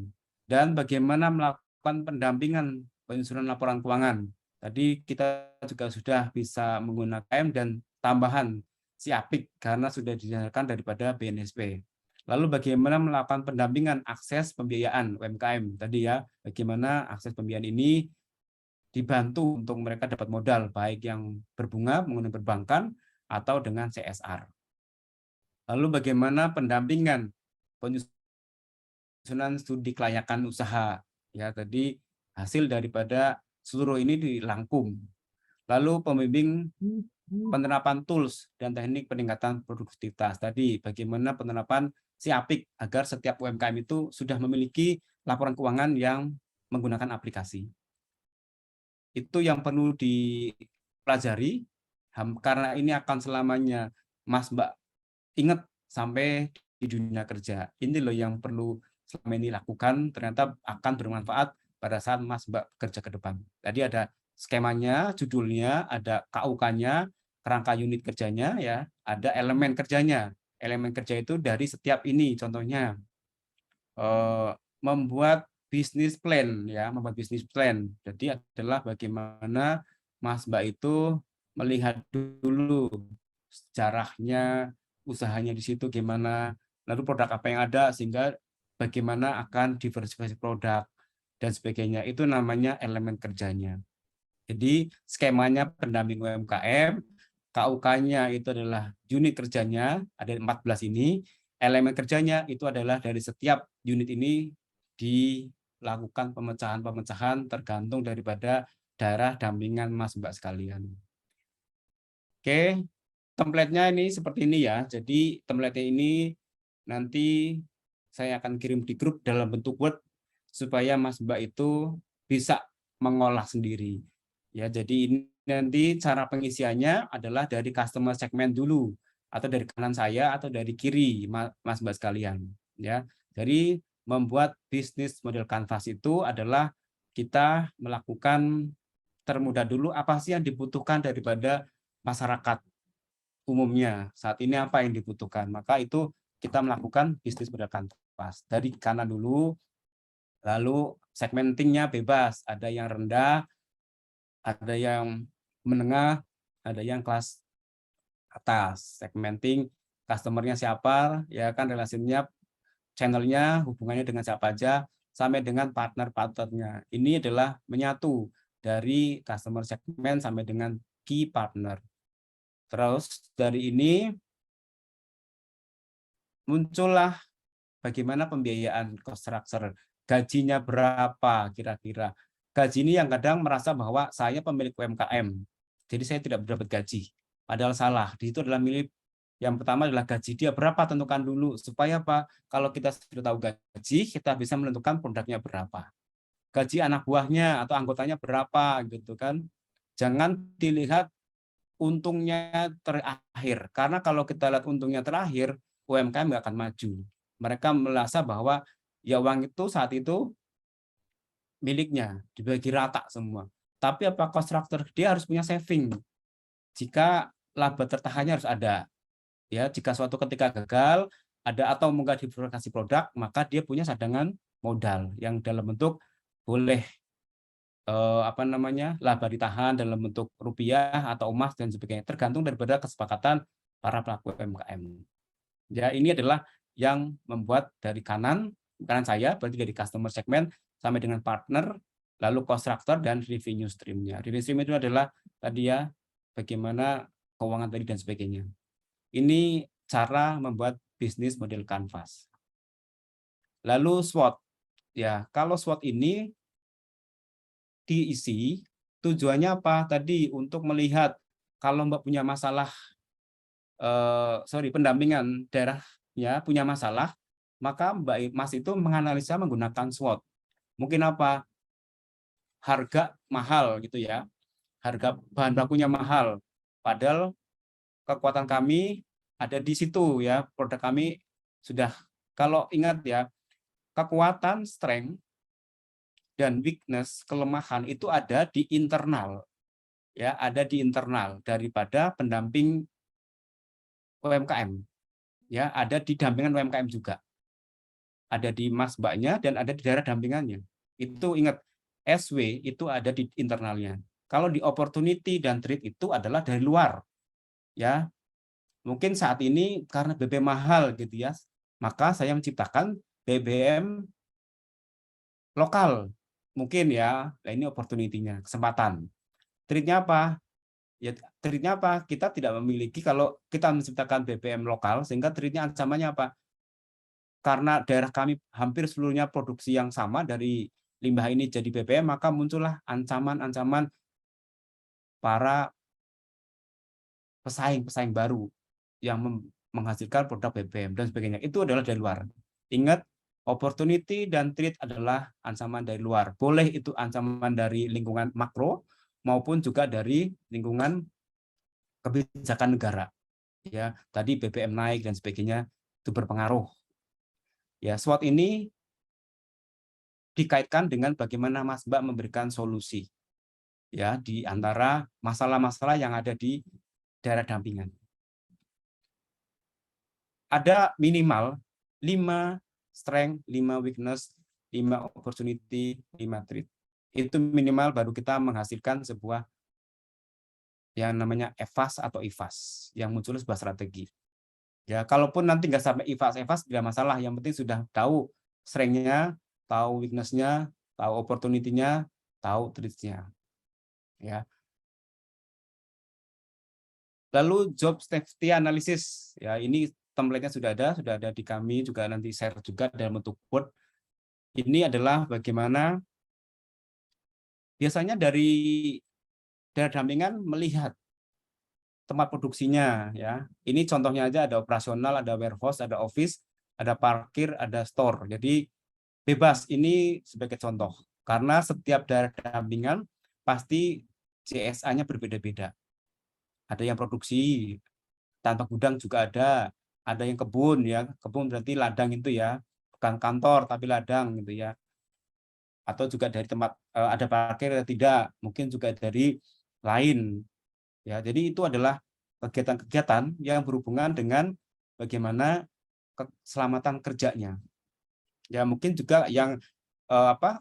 Speaker 1: Dan bagaimana melakukan pendampingan penyusunan laporan keuangan. Tadi kita juga sudah bisa menggunakan dan tambahan SIAPIK karena sudah dinyatakan daripada BNSP. Lalu bagaimana melakukan pendampingan akses pembiayaan UMKM. Tadi ya, bagaimana akses pembiayaan ini dibantu untuk mereka dapat modal, baik yang berbunga menggunakan perbankan atau dengan CSR. Lalu bagaimana pendampingan penyusunan studi kelayakan usaha. Ya, tadi hasil daripada seluruh ini dirangkum. Lalu pembimbing penerapan tools dan teknik peningkatan produktivitas. Tadi bagaimana penerapan SIAPIK agar setiap UMKM itu sudah memiliki laporan keuangan yang menggunakan aplikasi. Itu yang perlu dipelajari, karena ini akan selamanya Mas Mbak ingat sampai di dunia kerja. Ini loh yang perlu selama ini lakukan, ternyata akan bermanfaat pada saat Mas Mbak kerja ke depan. Tadi ada skemanya, judulnya, ada KUK-nya, kerangka unit kerjanya, ya, ada elemen kerjanya. Elemen kerja itu dari setiap ini, contohnya membuat bisnis plan, ya, membuat bisnis plan. Jadi adalah bagaimana Mas Mbak itu melihat dulu sejarahnya, usahanya di situ gimana, lalu produk apa yang ada, sehingga bagaimana akan diversifikasi produk dan sebagainya. Itu namanya elemen kerjanya. Jadi skemanya pendamping UMKM, KUK-nya itu adalah unit kerjanya, ada 14 ini. Elemen kerjanya itu adalah dari setiap unit ini dilakukan pemecahan-pemecahan tergantung daripada daerah dampingan Mas Mbak sekalian. Oke, template-nya ini seperti ini ya. Jadi template ini nanti saya akan kirim di grup dalam bentuk Word supaya Mas Mbak itu bisa mengolah sendiri. Ya, jadi ini nanti cara pengisiannya adalah dari customer segment dulu. atau dari kanan saya atau dari kiri Mas Mbak sekalian, ya. Jadi membuat bisnis model kanvas itu adalah kita melakukan termudah dulu apa sih yang dibutuhkan daripada masyarakat umumnya. Saat ini apa yang dibutuhkan? Maka itu kita melakukan bisnis model kanvas. Dari kanan dulu, lalu segmentingnya bebas. Ada yang rendah, ada yang menengah, ada yang kelas atas. Segmenting customer-nya siapa, ya kan, relasinya, channel-nya, hubungannya dengan siapa aja, sampai dengan partner-partnernya. Ini adalah menyatu dari customer segment sampai dengan key partner. Terus dari ini muncullah bagaimana pembiayaan cost structure. Gajinya berapa kira-kira. Gaji ini yang kadang merasa bahwa saya pemilik UMKM, jadi saya tidak mendapat gaji. Padahal salah. Di situ adalah milik yang pertama adalah gaji dia berapa, tentukan dulu. Supaya apa? Kalau kita sudah tahu gaji, kita bisa menentukan produknya berapa. Gaji anak buahnya atau anggotanya berapa gitu kan. Jangan dilihat untungnya terakhir. Karena kalau kita lihat untungnya terakhir, UMKM nggak akan maju. Mereka merasa bahwa ya uang itu saat itu miliknya, dibagi rata semua. Tapi apa cost structure? Dia harus punya saving. Jika laba tertahannya harus ada. Ya, jika suatu ketika gagal, ada atau mungkin diversifikasi produk, maka dia punya cadangan modal yang dalam bentuk boleh laba ditahan dalam bentuk rupiah atau emas dan sebagainya, tergantung daripada kesepakatan para pelaku UMKM. Ya, ini adalah yang membuat dari kanan saya, berarti dari customer segment sampai dengan partner, lalu cost structure dan revenue stream-nya. Revenue stream itu adalah tadi ya, bagaimana keuangan tadi dan sebagainya. Ini cara membuat bisnis model kanvas. Lalu SWOT. Ya, kalau SWOT ini diisi, tujuannya apa? Tadi untuk melihat kalau Mbak punya masalah, pendampingan daerahnya punya masalah, maka Mbak Mas itu menganalisa menggunakan SWOT. Mungkin apa? Harga mahal gitu ya, harga bahan bakunya mahal. Padahal kekuatan kami ada di situ ya, produk kami sudah, kalau ingat ya, kekuatan, strength, dan weakness, kelemahan itu ada di internal, ya, ada di internal daripada pendamping UMKM, ya, ada di dampingan UMKM juga, ada di Mas Mbaknya dan ada di daerah dampingannya. Itu ingat, SW itu ada di internalnya. Kalau di opportunity dan threat itu adalah dari luar, ya. Mungkin saat ini karena BBM mahal gitu ya, maka saya menciptakan BBM lokal. Mungkin ya, nah ini opportunity-nya, kesempatan. Treat-nya apa? Ya, treat-nya apa? Kita tidak memiliki, kalau kita menciptakan BBM lokal, sehingga treat-nya ancamannya apa? Karena daerah kami hampir seluruhnya produksi yang sama, dari limbah ini jadi BBM, maka muncullah ancaman-ancaman para pesaing-pesaing baru yang menghasilkan produk BBM dan sebagainya. Itu adalah dari luar. Ingat, opportunity dan threat adalah ancaman dari luar. Boleh itu ancaman dari lingkungan makro maupun juga dari lingkungan kebijakan negara. Ya, tadi BBM naik dan sebagainya itu berpengaruh. Ya, SWOT ini dikaitkan dengan bagaimana Mas Mbak memberikan solusi ya di antara masalah-masalah yang ada di daerah dampingan. Ada minimal 5 strength, 5 weakness, 5 opportunity, 5 threat. Itu minimal baru kita menghasilkan sebuah yang namanya EVAS atau IFAS, yang muncul sebuah strategi. Ya, kalaupun nanti nggak sampai IFAS tidak masalah, yang penting sudah tahu strength-nya, tahu weakness-nya, tahu opportunity-nya, tahu threat-nya. Ya. Lalu job safety analysis, ya ini template-nya sudah ada di kami juga, nanti share juga dalam bentuk Word. Ini adalah bagaimana biasanya dari daerah dampingan melihat tempat produksinya ya. Ini contohnya aja, ada operasional, ada warehouse, ada office, ada parkir, ada store. Jadi bebas, ini sebagai contoh. Karena setiap daerah dampingan pasti CSA-nya berbeda-beda. Ada yang produksi tanpa gudang juga ada yang kebun ya, kebun berarti ladang itu ya, bukan kantor tapi ladang gitu ya. Atau juga dari tempat ada parkir atau tidak, mungkin juga dari lain ya. Jadi itu adalah kegiatan-kegiatan yang berhubungan dengan bagaimana keselamatan kerjanya. Ya mungkin juga yang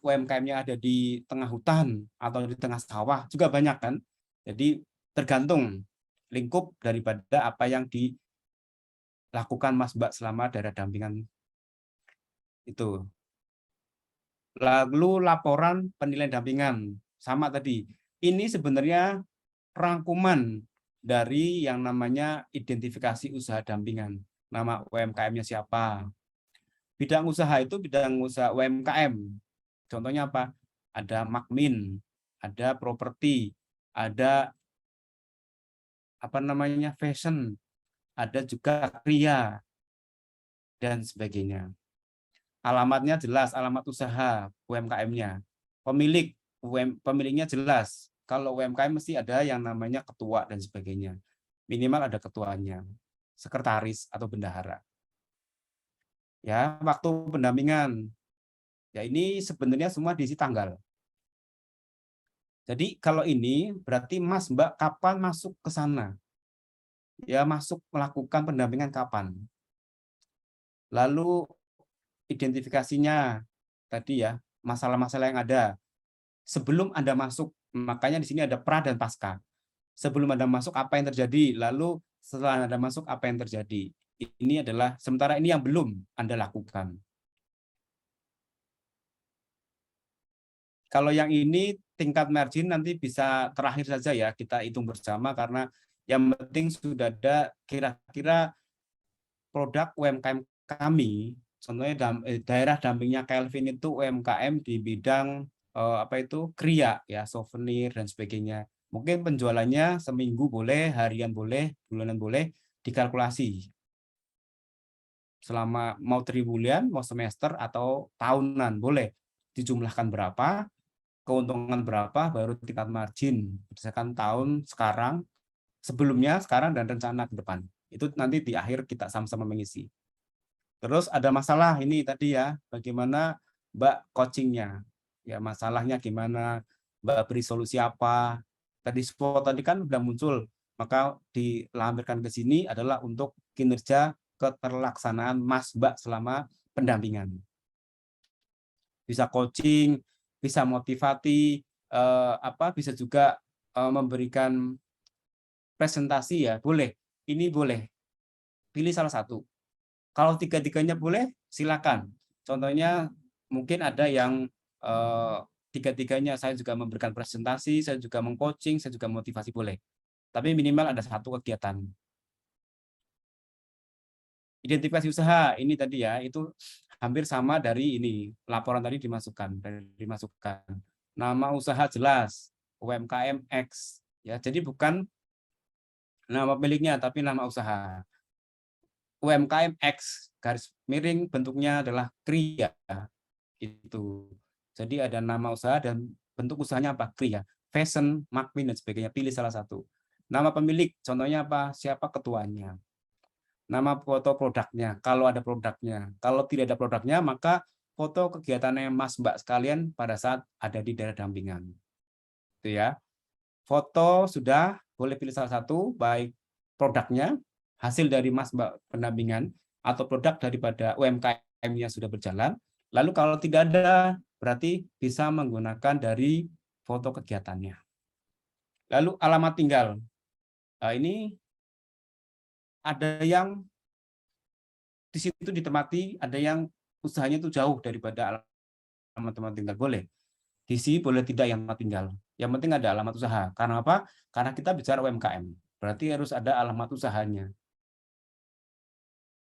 Speaker 1: UMKM-nya ada di tengah hutan atau di tengah sawah juga banyak kan. Jadi tergantung lingkup daripada apa yang dilakukan Mas Mbak selama daerah dampingan itu. Lalu laporan penilaian dampingan sama tadi. Ini sebenarnya rangkuman dari yang namanya identifikasi usaha dampingan. Nama UMKM-nya siapa? Bidang usaha itu bidang usaha UMKM. Contohnya apa? Ada Makmin, ada properti, ada fashion, ada juga kria dan sebagainya. Alamatnya jelas, alamat usaha UMKM-nya. Pemiliknya jelas. Kalau UMKM mesti ada yang namanya ketua dan sebagainya. Minimal ada ketuanya, sekretaris atau bendahara. Ya, waktu pendampingan. Ya ini sebenarnya semua diisi tanggal. Jadi kalau ini berarti Mas Mbak kapan masuk ke sana? Ya masuk melakukan pendampingan kapan? Lalu identifikasinya tadi ya, masalah-masalah yang ada sebelum Anda masuk. Makanya di sini ada pra dan pasca. Sebelum Anda masuk apa yang terjadi, lalu setelah Anda masuk apa yang terjadi. Ini adalah sementara ini yang belum Anda lakukan. Kalau yang ini tingkat margin nanti bisa terakhir saja ya, kita hitung bersama karena yang penting sudah ada kira-kira produk UMKM kami, contohnya daerah dampingnya Kelvin itu UMKM di bidang kria ya, souvenir dan sebagainya. Mungkin penjualannya seminggu boleh, harian boleh, bulanan boleh, dikalkulasi. Selama mau tribulan, mau semester atau tahunan boleh dijumlahkan berapa, keuntungan berapa, baru tingkat margin berdasarkan tahun sekarang, sebelumnya, sekarang, dan rencana ke depan. Itu nanti di akhir kita sama-sama mengisi. Terus ada masalah ini tadi ya, bagaimana Mbak coachingnya, ya masalahnya gimana, Mbak beri solusi apa. Tadi kan sudah muncul, maka dilampirkan ke sini adalah untuk kinerja keterlaksanaan Mas Mbak selama pendampingan. Bisa coaching, bisa motivasi, bisa juga memberikan presentasi ya, boleh. Ini boleh. Pilih salah satu. Kalau tiga-tiganya boleh, silakan. Contohnya mungkin ada yang tiga-tiganya saya juga memberikan presentasi, saya juga mengcoaching, saya juga motivasi boleh. Tapi minimal ada satu kegiatan. Identifikasi usaha ini tadi ya, itu hampir sama dari ini. Laporan tadi dimasukkan. Nama usaha jelas, UMKM X. Ya, jadi bukan nama miliknya, tapi nama usaha. UMKM X garis miring bentuknya adalah kria. Itu. Jadi ada nama usaha dan bentuk usahanya apa? Kria. Fashion, Makmin dan sebagainya. Pilih salah satu. Nama pemilik, contohnya apa? Siapa ketuanya? Nama foto produknya, kalau ada produknya. Kalau tidak ada produknya, maka foto kegiatannya Mas Mbak sekalian pada saat ada di daerah dampingan. Itu ya. Foto sudah, boleh pilih salah satu, baik produknya, hasil dari Mas Mbak pendampingan, atau produk daripada UMKM yang sudah berjalan. Lalu kalau tidak ada, berarti bisa menggunakan dari foto kegiatannya. Lalu alamat tinggal. Nah, ini ada yang di situ ditempati, ada yang usahanya itu jauh daripada alamat tempat tinggal. Boleh. Diisi, boleh tidak yang alamat tinggal. Yang penting ada alamat usaha. Karena apa? Karena kita bicara UMKM. Berarti harus ada alamat usahanya.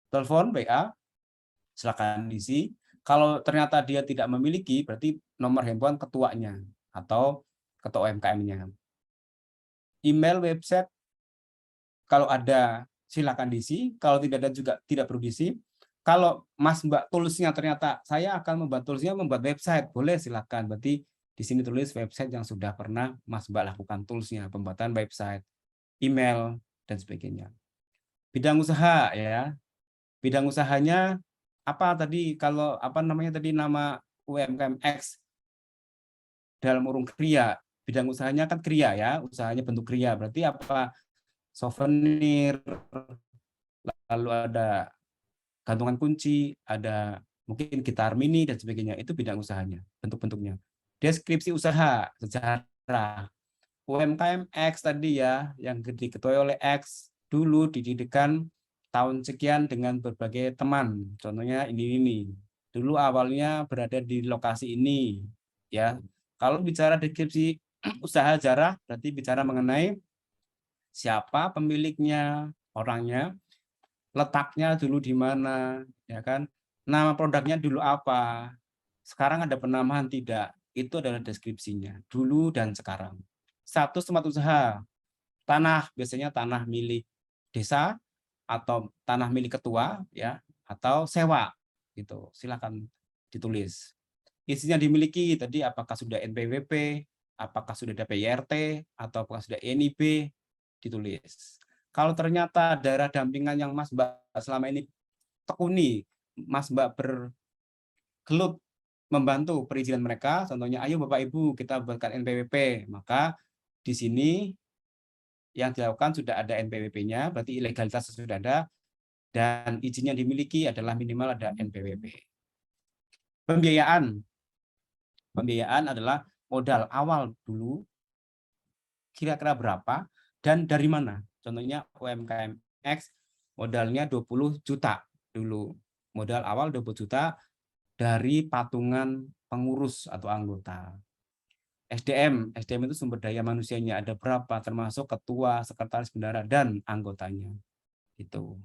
Speaker 1: Telepon, WA, silakan diisi. Kalau ternyata dia tidak memiliki, berarti nomor handphone ketuanya atau ketua UMKM-nya. Email, website, kalau ada silakan diisi. Kalau tidak ada juga tidak perlu diisi. Kalau Mas Mbak toolsnya ternyata saya akan membuat toolsnya membuat website, boleh silakan. Berarti di sini tulis website yang sudah pernah Mas Mbak lakukan toolsnya, pembuatan website, email dan sebagainya. Bidang usaha ya. Bidang usahanya apa tadi, kalau apa namanya tadi nama UMKM X dalam urung kriya. Bidang usahanya kan kriya ya, usahanya bentuk kriya. Berarti apa? Souvenir, lalu ada gantungan kunci, ada mungkin gitar mini dan sebagainya. Itu bidang usahanya, bentuk-bentuknya. Deskripsi usaha, sejarah. UMKM X tadi ya, yang diketuai oleh X, dulu didirikan tahun sekian dengan berbagai teman. Contohnya ini. Dulu awalnya berada di lokasi ini. Ya, kalau bicara deskripsi usaha sejarah, berarti bicara mengenai siapa pemiliknya, orangnya, letaknya dulu di mana, ya kan? Nama produknya dulu apa? Sekarang ada penamaan tidak? Itu adalah deskripsinya, dulu dan sekarang. Status tempat usaha, tanah, biasanya tanah milik desa atau tanah milik ketua, ya, atau sewa, gitu. Silakan ditulis. Isinya dimiliki tadi apakah sudah NPWP, apakah sudah ada PIRT, atau apakah sudah NIB, ditulis. Kalau ternyata daerah dampingan yang Mas Mbak selama ini tekuni, Mas Mbak bergelut membantu perizinan mereka, contohnya ayo Bapak Ibu kita buatkan NPWP, maka di sini yang dilakukan sudah ada NPWP-nya, berarti legalitas sudah ada, dan izin yang dimiliki adalah minimal ada NPWP. Pembiayaan adalah modal awal dulu, kira-kira berapa, dan dari mana. Contohnya UMKM X modalnya 20 juta dulu. Modal awal 20 juta dari patungan pengurus atau anggota. SDM itu sumber daya manusianya ada berapa, termasuk ketua, sekretaris bendahara, dan anggotanya. Itu.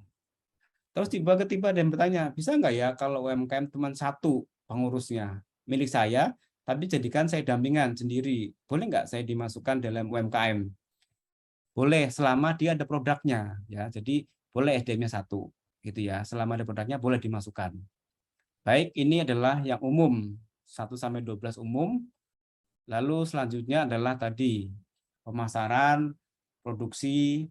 Speaker 1: Terus tiba-tiba ada yang bertanya, bisa nggak ya kalau UMKM cuma satu pengurusnya milik saya, tapi jadikan saya dampingan sendiri, boleh nggak saya dimasukkan dalam UMKM? Boleh, selama dia ada produknya, ya. Jadi boleh SDM-nya satu, gitu ya. Selama ada produknya boleh dimasukkan. Baik, ini adalah yang umum, 1-12 umum. Lalu selanjutnya adalah tadi pemasaran, produksi,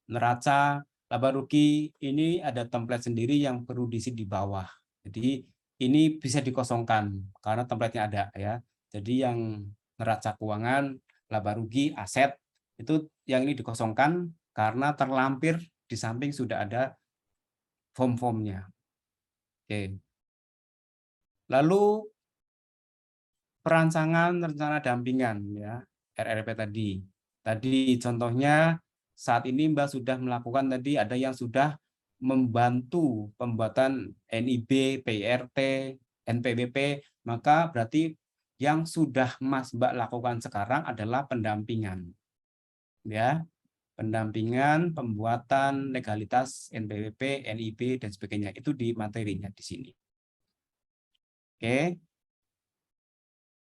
Speaker 1: neraca, laba rugi. Ini ada template sendiri yang perlu diisi di bawah. Jadi ini bisa dikosongkan karena template-nya ada ya. Jadi yang neraca keuangan, laba rugi, aset itu yang ini dikosongkan karena terlampir di samping sudah ada form-formnya. Oke. Lalu perancangan rencana dampingan ya, RRP tadi. Tadi contohnya saat ini Mbak sudah melakukan tadi ada yang sudah membantu pembuatan NIB, PIRT, NPWP, maka berarti yang sudah Mas Mbak lakukan sekarang adalah pendampingan. Ya, pendampingan, pembuatan legalitas NPWP, NIB dan sebagainya itu di materinya di sini. Oke.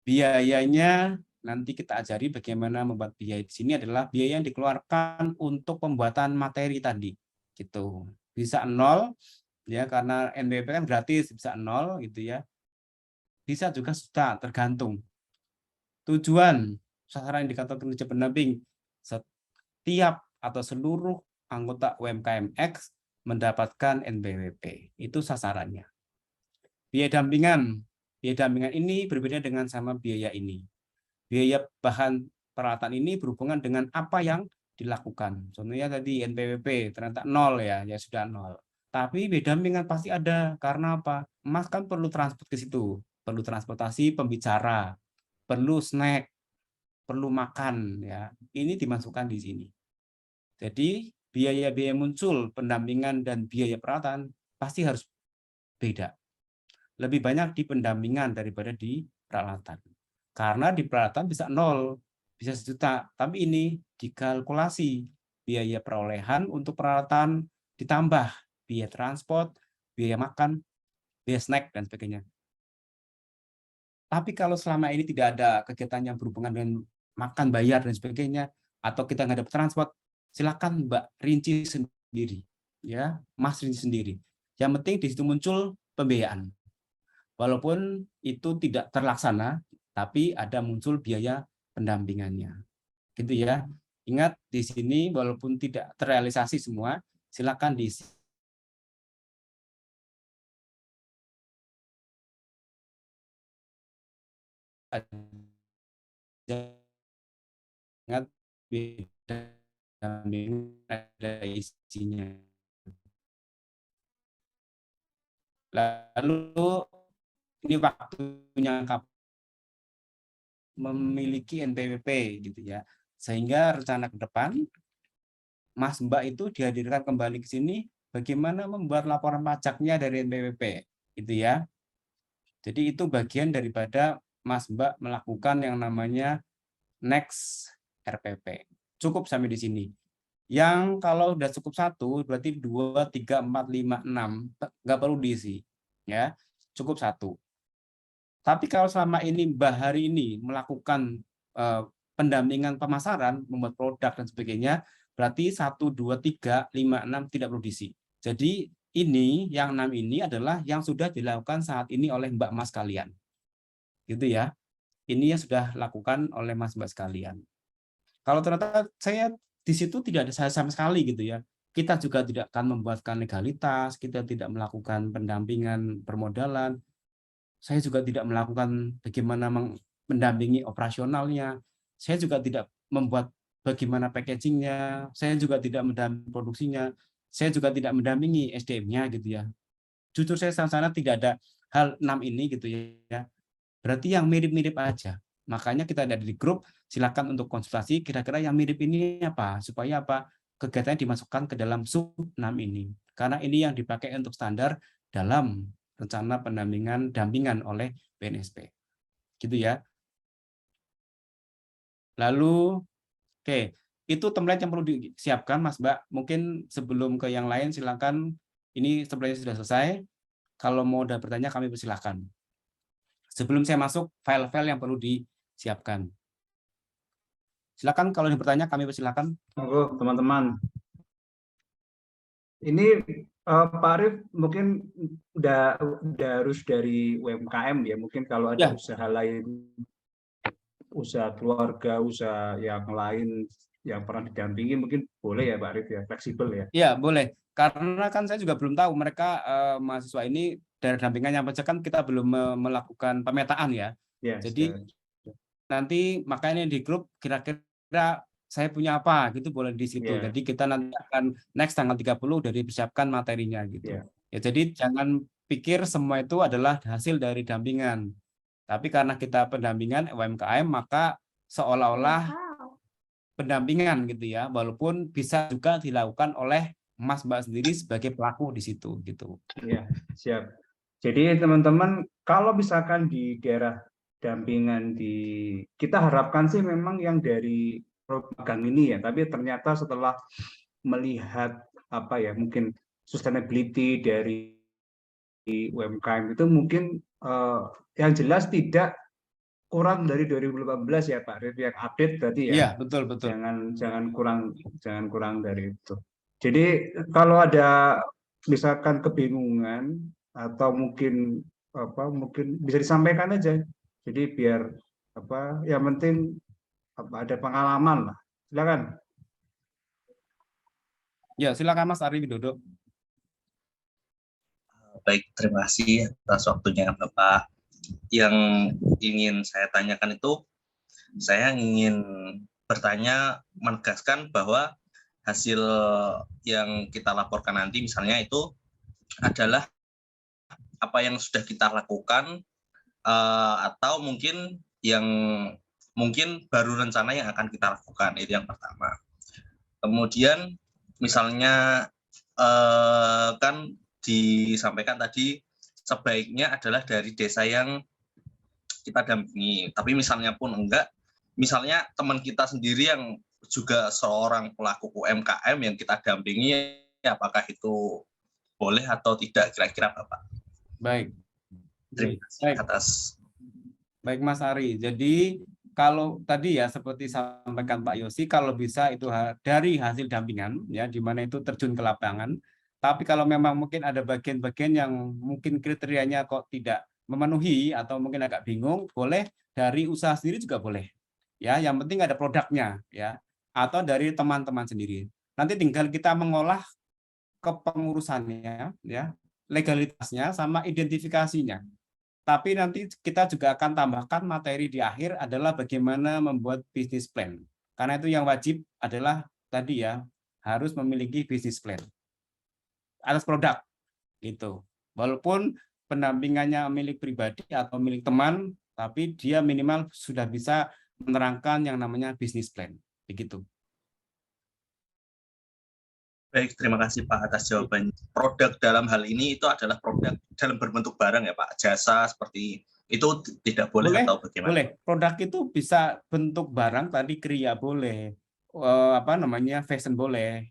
Speaker 1: Biayanya nanti kita ajari bagaimana membuat biaya di sini adalah biaya yang dikeluarkan untuk pembuatan materi tadi. Gitu. Bisa 0 ya karena NPWP kan gratis, bisa 0 gitu ya. Bisa juga juta, tergantung. Tujuan sasaran indikator kinerja pendamping, setiap atau seluruh anggota UMKM X mendapatkan NPWP. Itu sasarannya. Biaya dampingan ini berbeda dengan sama biaya ini. Biaya bahan peralatan ini berhubungan dengan apa yang dilakukan. Contohnya tadi NPWP ternyata 0 ya sudah 0. Tapi biaya dampingan pasti ada karena apa? Mas kan perlu transport ke situ, perlu transportasi pembicara, perlu snack, perlu makan ya. Ini dimasukkan di sini. Jadi biaya-biaya muncul pendampingan dan biaya peralatan pasti harus beda. Lebih banyak di pendampingan daripada di peralatan. Karena di peralatan bisa 0, bisa 1 juta. Tapi ini dikalkulasi biaya perolehan untuk peralatan ditambah biaya transport, biaya makan, biaya snack, dan sebagainya. Tapi kalau selama ini tidak ada kegiatan yang berhubungan dengan makan, bayar, dan sebagainya, atau kita nggak dapat transport, silakan Mbak rinci sendiri. Ya, Mas rinci sendiri. Yang penting di situ muncul pembiayaan. Walaupun itu tidak terlaksana, tapi ada muncul biaya pendampingannya. Gitu ya. Ingat di sini walaupun tidak terrealisasi semua, Silakan diisi. Ingat ada isinya. Lalu ini waktunya memiliki NPWP gitu ya. Sehingga rencana ke depan Mas Mbak itu dihadirkan kembali ke sini bagaimana membuat laporan pajaknya dari NPWP gitu ya. Jadi itu bagian daripada Mas Mbak melakukan yang namanya next RPP. Cukup sampai di sini. Yang kalau udah cukup satu, berarti 2, 3, 4, 5, 6 nggak perlu diisi, ya cukup satu. Tapi kalau selama ini Mbak hari ini melakukan pendampingan pemasaran, membuat produk dan sebagainya, berarti 1, 2, 3, 5, 6 tidak perlu diisi. Jadi ini yang 6 ini adalah yang sudah dilakukan saat ini oleh Mbak Mas kalian, gitu ya. Ini yang sudah lakukan oleh Mas Mbak sekalian. Kalau ternyata saya di situ tidak ada saya sama sekali gitu ya. Kita juga tidak akan membuatkan legalitas, kita tidak melakukan pendampingan permodalan. Saya juga tidak melakukan bagaimana mendampingi operasionalnya. Saya juga tidak membuat bagaimana packagingnya. Saya juga tidak mendampingi produksinya. Saya juga tidak mendampingi SDM-nya gitu ya. Jujur saya sana tidak ada hal 6 ini gitu ya. Berarti yang mirip-mirip aja. Makanya kita ada di grup, silakan untuk konsultasi kira-kira yang mirip ini apa, supaya apa kegiatannya dimasukkan ke dalam sub 6 ini. Karena ini yang dipakai untuk standar dalam rencana dampingan oleh BNSP. Gitu ya. Lalu, oke, itu template yang perlu disiapkan Mas Mbak. Mungkin sebelum ke yang lain silakan, ini template sudah selesai. Kalau mau udah bertanya kami persilahkan. Sebelum saya masuk file-file yang perlu disiapkan. Silakan kalau ada bertanya kami persilakan.
Speaker 2: Monggo teman-teman. Ini Pak Arif mungkin udah harus dari UMKM ya. Mungkin kalau ada usaha lain, usaha keluarga, usaha yang lain yang pernah didampingi mungkin boleh ya Pak Arif ya, fleksibel ya.
Speaker 1: Iya, boleh. Karena kan saya juga belum tahu mereka mahasiswa ini dari dampingannya apa kan kita belum melakukan pemetaan ya. Jadi nanti makanya di grup kira-kira saya punya apa gitu boleh di situ. Jadi kita nanti akan next tanggal 30 udah dipersiapkan materinya gitu. Ya jadi jangan pikir semua itu adalah hasil dari dampingan. Tapi karena kita pendampingan UMKM maka seolah-olah pendampingan gitu ya, walaupun bisa juga dilakukan oleh Mas Mbak sendiri sebagai pelaku di situ gitu.
Speaker 2: Iya, siap. Jadi teman-teman kalau misalkan di daerah dampingan kita harapkan sih memang yang dari magang ini ya, tapi ternyata setelah melihat apa ya mungkin sustainability dari UMKM itu mungkin yang jelas tidak kurang dari 2018 ya Pak Rif, yang update berarti ya.
Speaker 1: Iya, betul.
Speaker 2: Jangan kurang dari itu. Jadi kalau ada misalkan kebingungan atau mungkin bisa disampaikan aja. Jadi biar yang penting ada pengalaman lah. Silakan.
Speaker 1: Ya, silakan Mas Ari Widodo.
Speaker 3: Baik, terima kasih atas waktunya Bapak. Yang ingin saya tanyakan itu, saya ingin bertanya, menegaskan bahwa hasil yang kita laporkan nanti misalnya itu adalah apa yang sudah kita lakukan atau mungkin baru rencana yang akan kita lakukan, itu yang pertama. Kemudian misalnya kan disampaikan tadi sebaiknya adalah dari desa yang kita dampingi, tapi misalnya pun enggak, misalnya teman kita sendiri yang juga seorang pelaku UMKM yang kita dampingi, apakah itu boleh atau tidak kira-kira Bapak?
Speaker 1: Baik.
Speaker 3: Terima kasih atas.
Speaker 1: Baik Mas Ari, jadi kalau tadi ya seperti sampaikan Pak Yosi, kalau bisa itu dari hasil dampingan ya, di mana itu terjun ke lapangan. Tapi kalau memang mungkin ada bagian-bagian yang mungkin kriterianya kok tidak memenuhi atau mungkin agak bingung, boleh dari usaha sendiri juga boleh. Ya, yang penting ada produknya ya, atau dari teman-teman sendiri. Nanti tinggal kita mengolah kepengurusannya, ya, legalitasnya, sama identifikasinya. Tapi nanti kita juga akan tambahkan materi di akhir adalah bagaimana membuat bisnis plan. Karena itu yang wajib adalah tadi ya, harus memiliki bisnis plan atas produk gitu. Walaupun pendampingannya milik pribadi atau milik teman, tapi dia minimal sudah bisa menerangkan yang namanya bisnis plan. Begitu.
Speaker 3: Baik, terima kasih Pak atas jawabannya. Produk dalam hal ini itu adalah produk dalam berbentuk barang ya Pak, jasa seperti itu tidak boleh atau bagaimana?
Speaker 1: Boleh. Produk itu bisa bentuk barang, tadi kriya boleh, fashion boleh,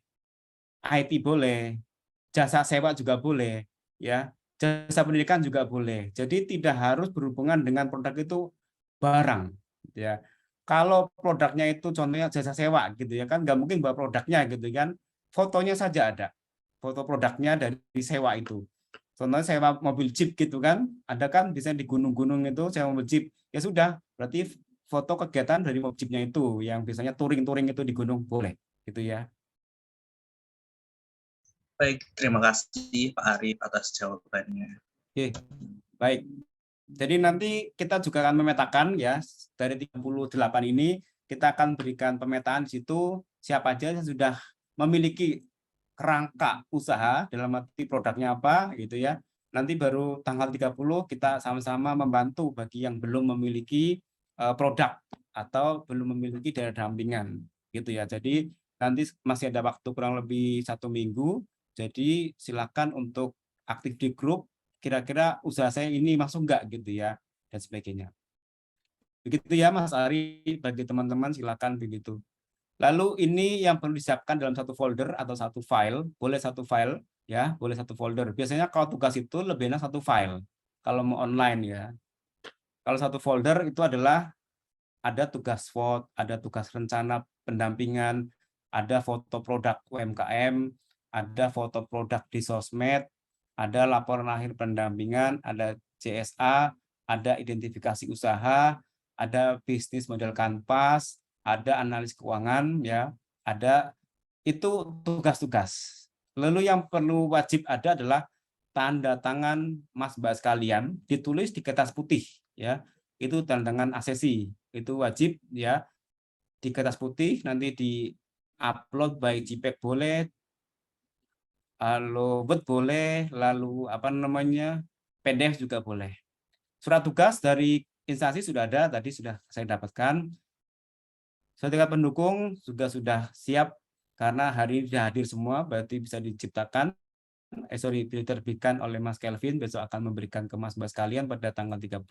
Speaker 1: IT boleh, jasa sewa juga boleh, ya, jasa pendidikan juga boleh. Jadi tidak harus berhubungan dengan produk itu barang, ya. Kalau produknya itu contohnya jasa sewa gitu ya kan, nggak mungkin bawa produknya gitu kan, fotonya saja ada, foto produknya dari sewa itu. Contohnya sewa mobil jeep gitu kan, ada kan bisa di gunung-gunung itu sewa mobil jeep, ya sudah, berarti foto kegiatan dari mobil jeepnya itu, yang biasanya touring-touring itu di gunung boleh, gitu ya.
Speaker 3: Baik, terima kasih Pak Arif atas jawabannya.
Speaker 1: Oke, baik. Jadi nanti kita juga akan memetakan ya, dari 38 ini kita akan berikan pemetaan di situ siapa aja yang sudah memiliki kerangka usaha dalam arti produknya apa gitu ya. Nanti baru tanggal 30 kita sama-sama membantu bagi yang belum memiliki produk atau belum memiliki dana dampingan gitu ya. Jadi nanti masih ada waktu kurang lebih 1 minggu. Jadi silakan untuk aktif di grup, kira-kira usaha saya ini masuk nggak gitu ya, dan sebagainya. Begitu ya Mas Ari, bagi teman-teman silakan begitu. Lalu ini yang perlu disiapkan dalam satu folder atau satu file, boleh satu file ya, boleh satu folder. Biasanya kalau tugas itu lebih enak satu file kalau mau online ya. Kalau satu folder itu adalah ada tugas SWOT, ada tugas rencana pendampingan, ada foto produk UMKM, ada foto produk di sosmed, ada laporan akhir pendampingan, ada CSA, ada identifikasi usaha, ada bisnis model kanvas, ada analis keuangan, ya, ada itu tugas-tugas. Lalu yang perlu wajib ada adalah tanda tangan Mas Mbak sekalian, ditulis di kertas putih, ya, itu tanda tangan asesi, itu wajib ya, di kertas putih, nanti di upload by JPEG boleh, lalu Word boleh, lalu PDF juga boleh. Surat tugas dari instansi sudah ada, tadi sudah saya dapatkan. Sertifikat pendukung juga sudah siap karena hari ini sudah hadir semua, berarti bisa diciptakan, diterbitkan oleh Mas Kelvin, besok akan memberikan ke Mas Mbak sekalian pada tanggal 30.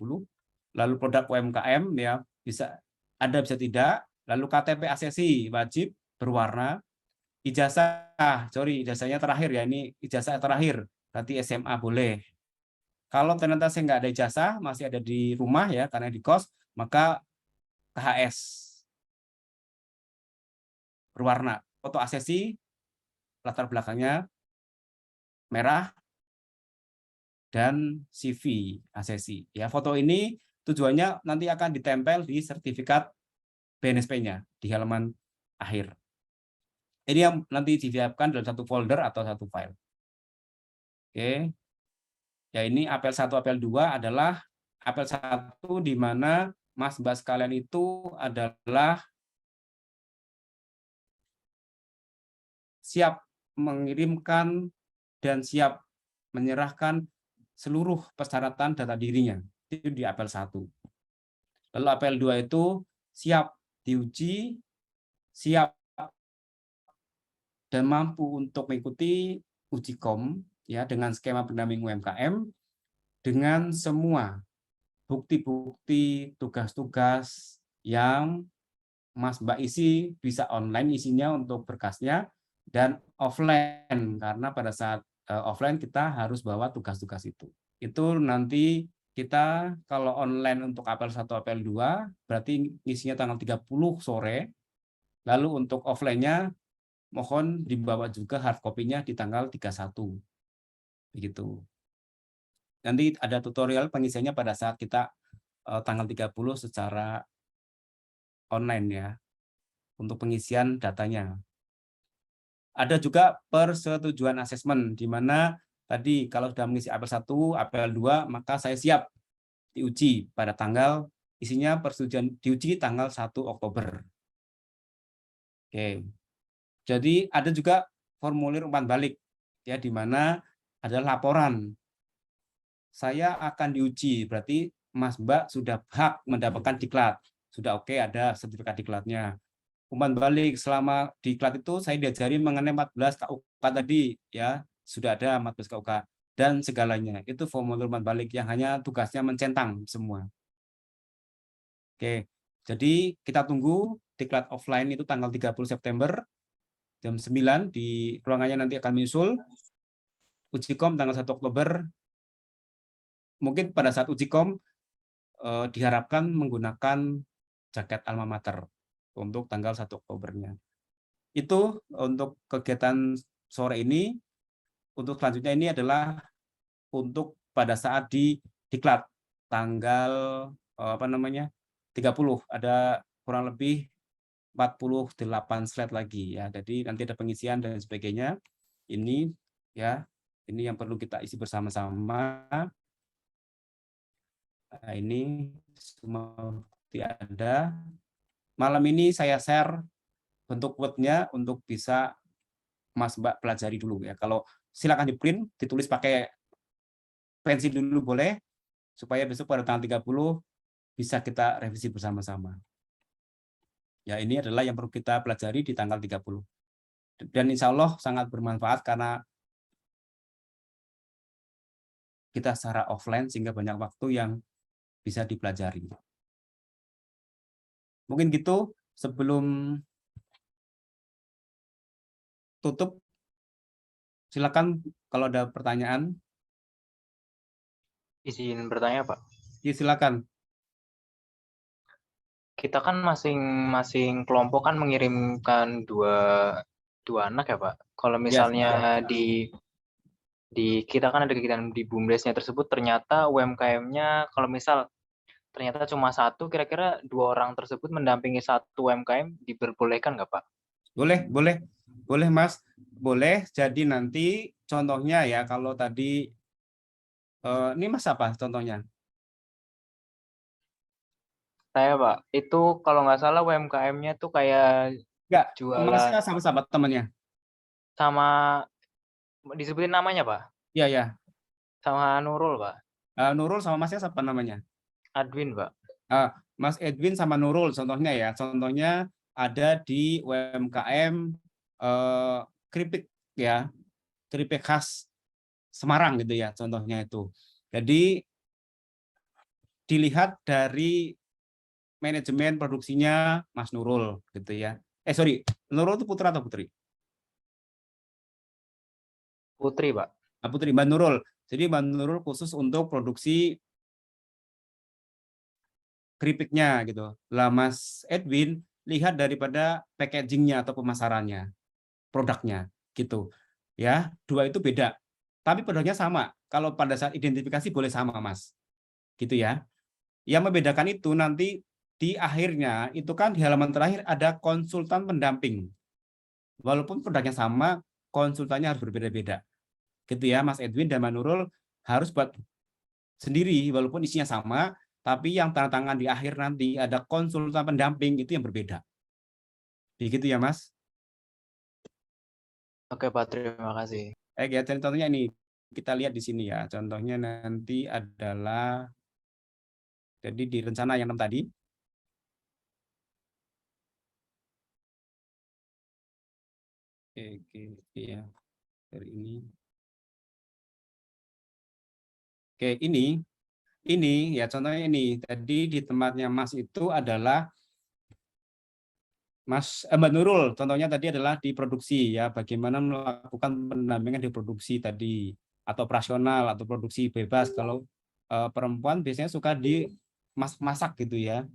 Speaker 1: Lalu produk UMKM ya bisa ada bisa tidak. Lalu KTP asesi wajib berwarna. Ijazahnya terakhir ya, ini ijazah terakhir, berarti SMA boleh. Kalau ternyata saya nggak ada ijazah, masih ada di rumah ya, karena di kos, maka KHS berwarna. Foto asesi, latar belakangnya merah, dan CV asesi. Ya, foto ini tujuannya nanti akan ditempel di sertifikat BNSP-nya di halaman akhir. Ini yang nanti disiapkan dalam satu folder atau satu file. Oke. Ya, ini apel 1, apel 2 adalah apel 1 di mana Mas Mbak sekalian itu adalah siap mengirimkan dan siap menyerahkan seluruh persyaratan data dirinya. Itu di apel 1. Lalu apel 2 itu siap diuji, siap dan mampu untuk mengikuti uji kom ya dengan skema pendamping UMKM dengan semua bukti-bukti tugas-tugas yang Mas Mbak isi, bisa online isinya untuk berkasnya, dan offline karena pada saat offline kita harus bawa tugas-tugas itu. Itu nanti kita kalau online untuk apel 1, apel 2 berarti isinya tanggal 30 sore. Lalu untuk offline-nya mohon dibawa juga hard copy-nya di tanggal 31. Begitu. Nanti ada tutorial pengisiannya pada saat kita tanggal 30 secara online ya, untuk pengisian datanya. Ada juga persetujuan asesmen, di mana tadi kalau sudah mengisi apel 1, apel 2, maka saya siap diuji pada tanggal, isinya persetujuan diuji tanggal 1 Oktober. Oke. Jadi ada juga formulir umpan balik, ya, di mana ada laporan. Saya akan diuji, berarti Mas Mbak sudah hak mendapatkan diklat. Sudah oke, ada sertifikat diklatnya. Umpan balik selama diklat itu saya diajari mengenai 14 KUK tadi, ya, sudah ada 14 KUK dan segalanya. Itu formulir umpan balik yang hanya tugasnya mencentang semua. Oke, jadi kita tunggu diklat offline itu tanggal 30 September jam 9 di ruangannya, nanti akan menyusul. Uji kom tanggal 1 Oktober. Mungkin pada saat uji kom diharapkan menggunakan jaket alma mater untuk tanggal 1 Oktobernya. Itu untuk kegiatan sore ini. Untuk selanjutnya ini adalah untuk pada saat di diklat tanggal 30, ada kurang lebih 48 slide lagi, ya. Jadi nanti ada pengisian dan sebagainya. Ini, ya, ini yang perlu kita isi bersama-sama. Nah, ini semua ada. Malam ini saya share bentuk quote-nya untuk bisa Mas Mbak pelajari dulu, ya. Kalau silakan di print, ditulis pakai pensil dulu boleh, supaya besok pada tanggal 30 bisa kita revisi bersama-sama. Ya, ini adalah yang perlu kita pelajari di tanggal 30. Dan insya Allah sangat bermanfaat karena kita secara offline sehingga banyak waktu yang bisa dipelajari. Mungkin gitu, sebelum tutup, silakan kalau ada pertanyaan.
Speaker 5: Izin bertanya, Pak.
Speaker 1: Ya, silakan.
Speaker 5: Kita kan masing-masing kelompok kan mengirimkan dua anak ya, Pak. Kalau misalnya di kita kan ada kegiatan di BUMDes-nya tersebut, ternyata UMKM-nya kalau misal ternyata cuma satu, kira-kira 2 orang tersebut mendampingi satu UMKM diperbolehkan nggak, Pak?
Speaker 1: Boleh Mas, boleh. Jadi nanti contohnya, ya, kalau tadi ini Mas apa contohnya?
Speaker 5: Saya, Pak, itu kalau nggak salah UMKM-nya tuh kayak
Speaker 1: Enggak,
Speaker 5: jualan
Speaker 1: Masnya sama-sama temannya.
Speaker 5: sama disebutin namanya, Pak.
Speaker 1: Iya.
Speaker 5: Sama Nurul, Pak.
Speaker 1: Nurul sama Masnya siapa namanya?
Speaker 5: Adwin, Pak.
Speaker 1: Mas Edwin sama Nurul contohnya, ya. Contohnya ada di UMKM keripik, ya. Keripik khas Semarang gitu, ya, contohnya itu. Jadi dilihat dari manajemen produksinya Mas Nurul gitu, ya. Nurul itu putra atau putri?
Speaker 5: Putri, Pak.
Speaker 1: Putri, Mbak Nurul. Jadi Mbak Nurul khusus untuk produksi keripiknya gitu. Lah Mas Edwin lihat daripada packagingnya atau pemasarannya, produknya gitu. Ya, dua itu beda. Tapi produknya sama. Kalau pada saat identifikasi boleh sama, Mas. Gitu, ya. Yang membedakan itu nanti di akhirnya itu kan di halaman terakhir ada konsultan pendamping. Walaupun produknya sama, konsultannya harus berbeda-beda. Gitu, ya, Mas Edwin dan Mbak Nurul harus buat sendiri walaupun isinya sama, tapi yang tanda tangan di akhir nanti ada konsultan pendamping itu yang berbeda. Begitu, ya, Mas?
Speaker 5: Oke, Pak, terima kasih.
Speaker 1: Ya, contohnya ini kita lihat di sini, ya. Contohnya nanti adalah jadi di rencana yang 6 tadi. Oke, ya. Dari ini. Oke, ini ya contohnya ini. Tadi di tempatnya Mas itu adalah Mbak Nurul, contohnya tadi adalah di produksi, ya, bagaimana melakukan pendampingan di produksi tadi, atau operasional atau produksi bebas. Kalau perempuan biasanya suka di masak gitu, ya.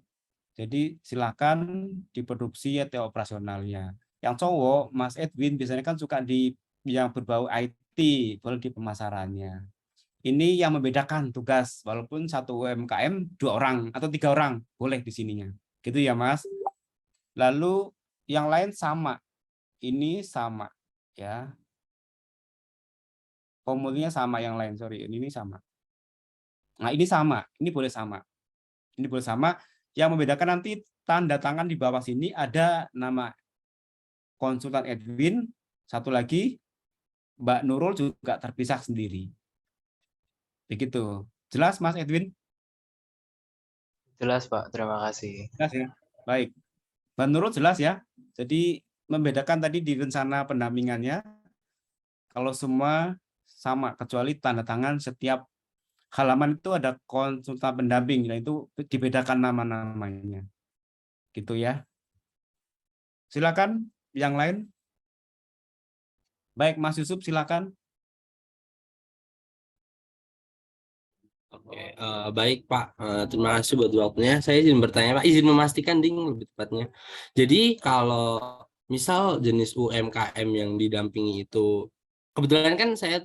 Speaker 1: Jadi silakan di produksi atau operasionalnya. Yang cowok, Mas Edwin biasanya kan suka di yang berbau IT, boleh di pemasarannya. Ini yang membedakan tugas, walaupun satu UMKM 2 orang atau 3 orang boleh di sininya. Gitu, ya, Mas. Lalu yang lain sama. Ini sama. ya. Formulanya sama yang lain, sorry. Ini sama. Nah, ini sama. Ini boleh sama. Ini boleh sama. Yang membedakan nanti tanda tangan di bawah sini ada nama konsultan Edwin, satu lagi Mbak Nurul juga terpisah sendiri. Begitu. Jelas, Mas Edwin?
Speaker 5: Jelas, Pak. Terima kasih.
Speaker 1: Jelas ya. Baik. Mbak Nurul jelas ya. Jadi membedakan tadi di rencana pendampingannya, kalau semua sama, kecuali tanda tangan setiap halaman itu ada konsultan pendamping, nah itu dibedakan nama-namanya. Gitu ya. Silakan yang lain. Baik, Mas Yusuf silakan.
Speaker 6: Oke, baik Pak. Terima kasih buat waktunya. Saya izin bertanya Pak, izin memastikan ding lebih tepatnya. Jadi kalau misal jenis UMKM yang didampingi itu, kebetulan kan saya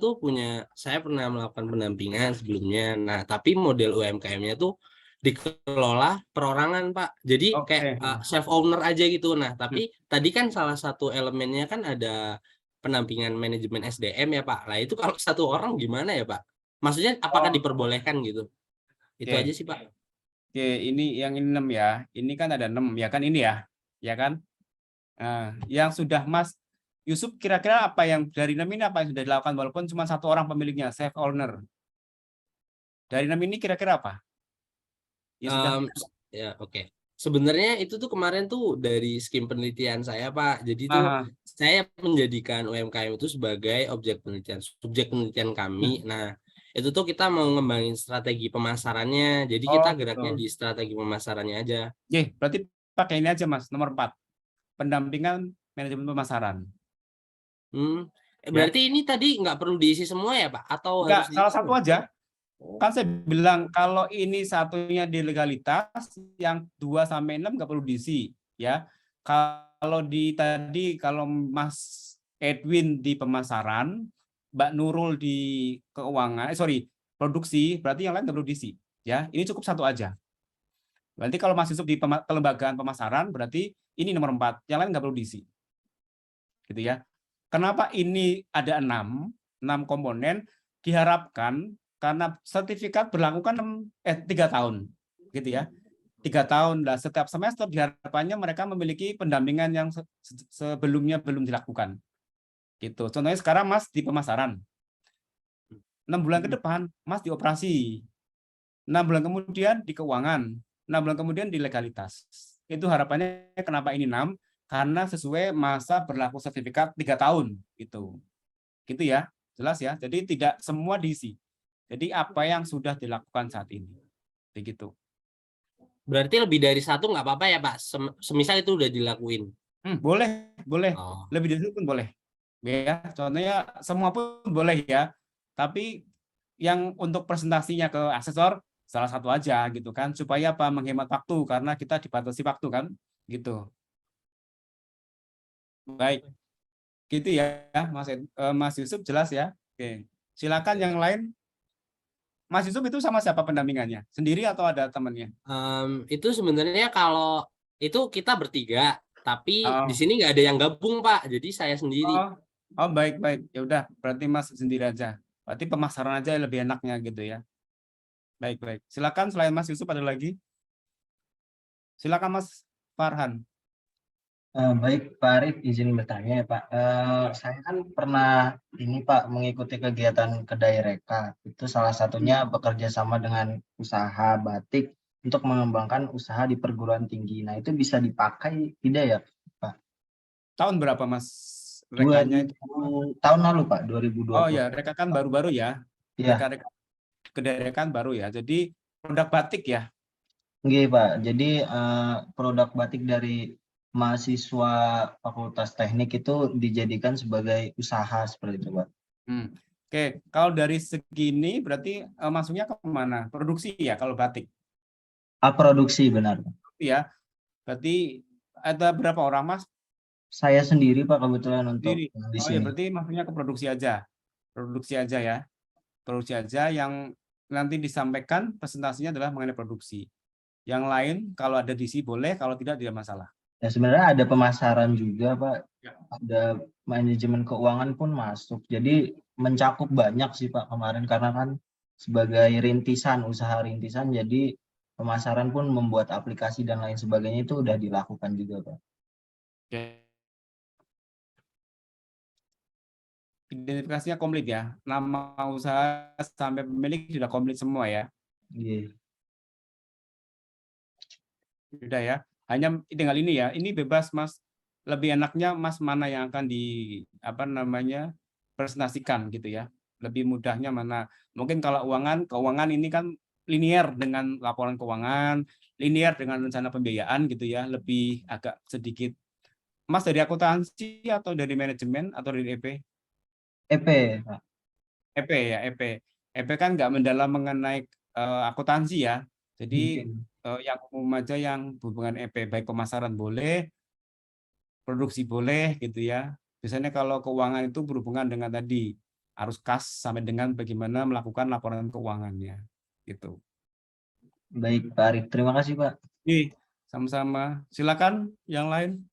Speaker 6: pernah melakukan pendampingan sebelumnya. Nah, tapi model UMKM-nya tuh dikelola perorangan Pak. Jadi kayak self owner aja gitu. Nah, tapi tadi kan salah satu elemennya kan ada pendampingan manajemen SDM ya Pak. Nah, itu kalau satu orang gimana ya Pak? Maksudnya apakah diperbolehkan gitu? Itu aja sih Pak.
Speaker 1: Oke, ini yang ini 6 ya. Ini kan ada 6 ya kan ini ya. Ya kan? Nah, yang sudah Mas Yusuf kira-kira apa yang dari 6 ini apa yang sudah dilakukan walaupun cuma satu orang pemiliknya, self owner. Dari 6 ini kira-kira apa? Ya sudah.
Speaker 6: Ya oke. Sebenarnya itu tuh kemarin tuh dari skim penelitian saya Pak. Jadi tuh saya menjadikan UMKM itu sebagai objek penelitian, subjek penelitian kami. Nah, itu tuh kita mau ngembangin strategi pemasarannya. Jadi kita geraknya di strategi pemasarannya aja.
Speaker 1: Berarti pakai ini aja Mas, nomor 4. Pendampingan manajemen pemasaran.
Speaker 6: Berarti ini tadi nggak perlu diisi semua ya Pak? Atau
Speaker 1: enggak,
Speaker 6: harus
Speaker 1: salah satu aja. Kan saya bilang kalau ini satunya di legalitas, yang 2 sampai 6 nggak perlu diisi, ya. Kalau kalau Mas Edwin di pemasaran, Mbak Nurul di keuangan, produksi, berarti yang lain nggak perlu diisi, ya. Ini cukup satu aja. Berarti kalau Mas Yusuf di kelembagaan pemasaran, berarti ini nomor 4, yang lain nggak perlu diisi, gitu ya. Kenapa ini ada 6 komponen? Diharapkan karena sertifikat berlaku kan 3 tahun, gitu ya. 3 tahun. Nah, setiap semester diharapkannya mereka memiliki pendampingan yang sebelumnya belum dilakukan. Gitu. Contohnya sekarang Mas di pemasaran. 6 bulan ke depan Mas di operasi. 6 bulan kemudian di keuangan. 6 bulan kemudian di legalitas. Itu harapannya kenapa ini 6? Karena sesuai masa berlaku sertifikat 3 tahun gitu. Gitu ya. Jelas ya. Jadi tidak semua diisi. Jadi apa yang sudah dilakukan saat ini. Begitu.
Speaker 6: Berarti lebih dari 1 nggak apa-apa ya Pak? Semisal itu udah dilakuin.
Speaker 1: Boleh. Lebih dari itu pun boleh. Ya, contohnya semua pun boleh ya. Tapi yang untuk presentasinya ke asesor salah satu aja gitu kan, supaya apa? Menghemat waktu karena kita dibatasi waktu kan, gitu. Baik. Gitu ya, Mas Yusuf jelas ya. Oke. Silakan yang lain. Mas Yusuf itu sama siapa pendampingannya? Sendiri atau ada temannya?
Speaker 6: Itu sebenarnya kalau itu kita bertiga, tapi di sini nggak ada yang gabung Pak, jadi saya sendiri.
Speaker 1: Baik. Ya udah, berarti Mas sendiri aja. Berarti pemasaran aja lebih enaknya gitu ya. Baik. Silakan selain Mas Yusuf ada lagi? Silakan Mas Farhan.
Speaker 4: Baik Pak Arif, izin bertanya ya Pak. Saya kan pernah ini Pak mengikuti kegiatan kedai reka. Itu salah satunya bekerja sama dengan usaha batik untuk mengembangkan usaha di perguruan tinggi. Nah itu bisa dipakai tidak ya Pak?
Speaker 1: Tahun berapa Mas? Rekanya itu?
Speaker 4: Tahun lalu Pak, 2020.
Speaker 1: Oh ya, reka kan baru-baru ya.
Speaker 4: Iya.
Speaker 1: Kedai reka kan baru ya. Jadi produk batik ya.
Speaker 4: Nggih Pak. Jadi produk batik dari mahasiswa Fakultas Teknik itu dijadikan sebagai usaha seperti itu Pak.
Speaker 1: Oke, kalau dari segini berarti masuknya ke mana? Produksi ya kalau batik?
Speaker 4: Produksi benar Pak.
Speaker 1: Ya, berarti ada berapa orang Mas?
Speaker 4: Saya sendiri Pak kebetulan untuk di sini.
Speaker 1: Ya berarti masuknya ke produksi aja. Produksi aja ya. Produksi aja yang nanti disampaikan presentasinya adalah mengenai produksi. Yang lain kalau ada DC boleh, kalau tidak masalah.
Speaker 4: Ya sebenarnya ada pemasaran juga Pak,
Speaker 1: Ya.
Speaker 4: ada manajemen keuangan pun masuk. Jadi mencakup banyak sih Pak kemarin karena kan sebagai rintisan, usaha rintisan, jadi pemasaran pun membuat aplikasi dan lain sebagainya itu udah dilakukan juga Pak.
Speaker 1: Oke. Identifikasinya komplit ya, nama usaha sampai pemilik sudah komplit semua ya.
Speaker 4: Iya.
Speaker 1: Sudah ya. Hanya tinggal ini ya. Ini bebas Mas. Lebih enaknya Mas mana yang akan presentasikan gitu ya. Lebih mudahnya mana. Mungkin kalau keuangan ini kan linear dengan laporan keuangan, linear dengan rencana pembiayaan gitu ya. Lebih agak sedikit. Mas dari akuntansi atau dari manajemen atau dari EP?
Speaker 4: EP Pak.
Speaker 1: EP ya, EP. EP kan nggak mendalam mengenai akuntansi ya. Jadi yang umum aja yang hubungan EP, baik pemasaran boleh, produksi boleh gitu ya. Biasanya kalau keuangan itu berhubungan dengan tadi arus kas sampai dengan bagaimana melakukan laporan keuangannya gitu.
Speaker 4: Baik Pak Arif, terima kasih Pak.
Speaker 1: Oke, sama-sama. Silakan yang lain.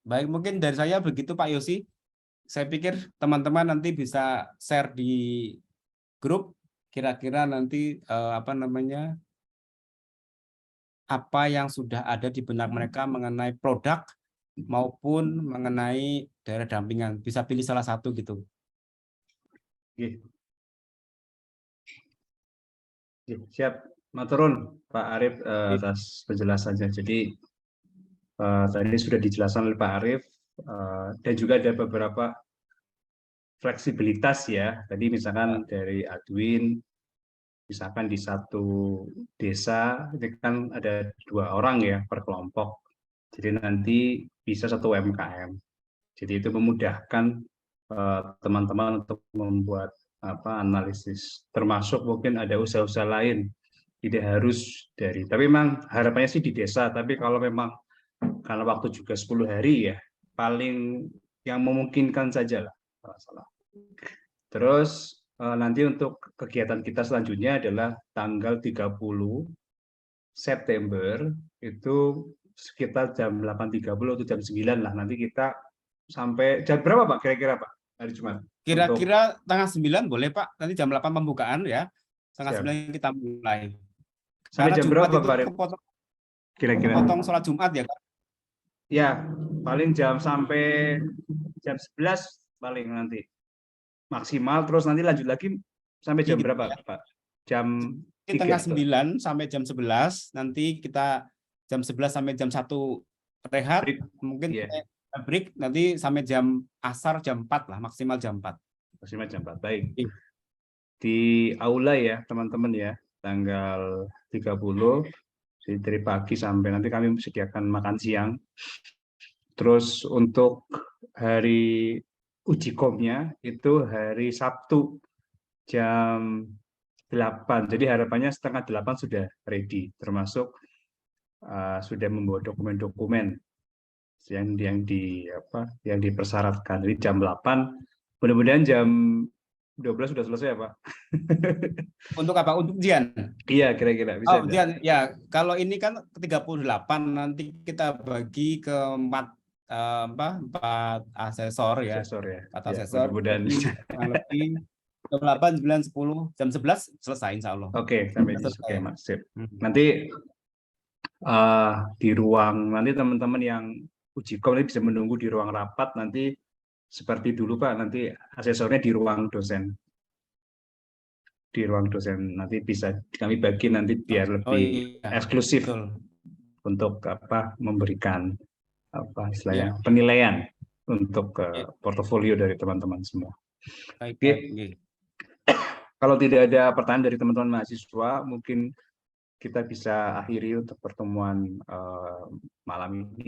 Speaker 1: Baik, mungkin dari saya begitu Pak Yosi. Saya pikir teman-teman nanti bisa share di grup kira-kira nanti apa yang sudah ada di benak mereka mengenai produk maupun mengenai daerah dampingan. Bisa pilih salah satu gitu.
Speaker 2: Oke. Siap, maturun Pak Arif atas penjelasannya. Jadi tadi sudah dijelaskan oleh Pak Arif dan juga ada beberapa fleksibilitas ya. Tadi misalkan dari Adwin, misalkan di satu desa ini kan ada 2 orang ya per kelompok. Jadi nanti bisa 1 UMKM. Jadi itu memudahkan teman-teman untuk membuat analisis. Termasuk mungkin ada usaha-usaha lain. Tidak harus tapi memang harapannya sih di desa. Tapi kalau memang karena waktu juga 10 hari ya, paling yang memungkinkan saja lah. Terus nanti untuk kegiatan kita selanjutnya adalah tanggal 30 September itu sekitar jam 8.30 atau jam 9 lah. Nanti kita sampai jam berapa Pak kira-kira Pak hari Jumat?
Speaker 1: Kira-kira tanggal 9 boleh Pak, nanti jam 8 pembukaan ya. Tanggal
Speaker 2: Siap.
Speaker 1: 9 kita mulai.
Speaker 2: Sampai
Speaker 1: Karena
Speaker 2: jam
Speaker 1: Jumat
Speaker 2: berapa
Speaker 1: itu
Speaker 2: Pak? Kira-kira.
Speaker 1: kepotong sholat Jumat ya Kak?
Speaker 2: Ya, paling sampai jam 11 paling nanti. Maksimal, terus nanti lanjut lagi sampai jam berapa Pak? Jam 3.
Speaker 1: Tengah 9 sampai jam 11, nanti kita jam 11 sampai jam 1 rehat, mungkin break, nanti sampai jam asar jam 4 lah, maksimal jam 4.
Speaker 2: Maksimal jam 4, baik. Di aula ya teman-teman ya, tanggal 30, dari pagi sampai nanti kami sediakan makan siang. Terus untuk hari uji komnya itu hari Sabtu jam 8. Jadi harapannya setengah 8 sudah ready, termasuk sudah membawa dokumen-dokumen yang dipersyaratkan. Jadi jam 8, mudah-mudahan jam 12 sudah selesai ya Pak.
Speaker 1: Untuk apa? Untuk ujian?
Speaker 2: Iya, kira-kira bisa.
Speaker 1: Ujian ya. Kalau ini kan ke 38, nanti kita bagi ke 4 asesor ya. Asesor.
Speaker 2: Mudah-mudahan
Speaker 1: lebih jam 8, 9, 10, jam 11 selesai insya Allah.
Speaker 2: Oke, sampai selesai Mas. Nanti di ruang, nanti teman-teman yang uji kom bisa menunggu di ruang rapat, nanti seperti dulu Pak, nanti asesornya di ruang dosen. Di ruang dosen nanti bisa kami bagi nanti biar lebih eksklusif untuk memberikan istilahnya penilaian untuk portofolio dari teman-teman semua. Oke. Kalau tidak ada pertanyaan dari teman-teman mahasiswa, mungkin kita bisa akhiri untuk pertemuan malam ini.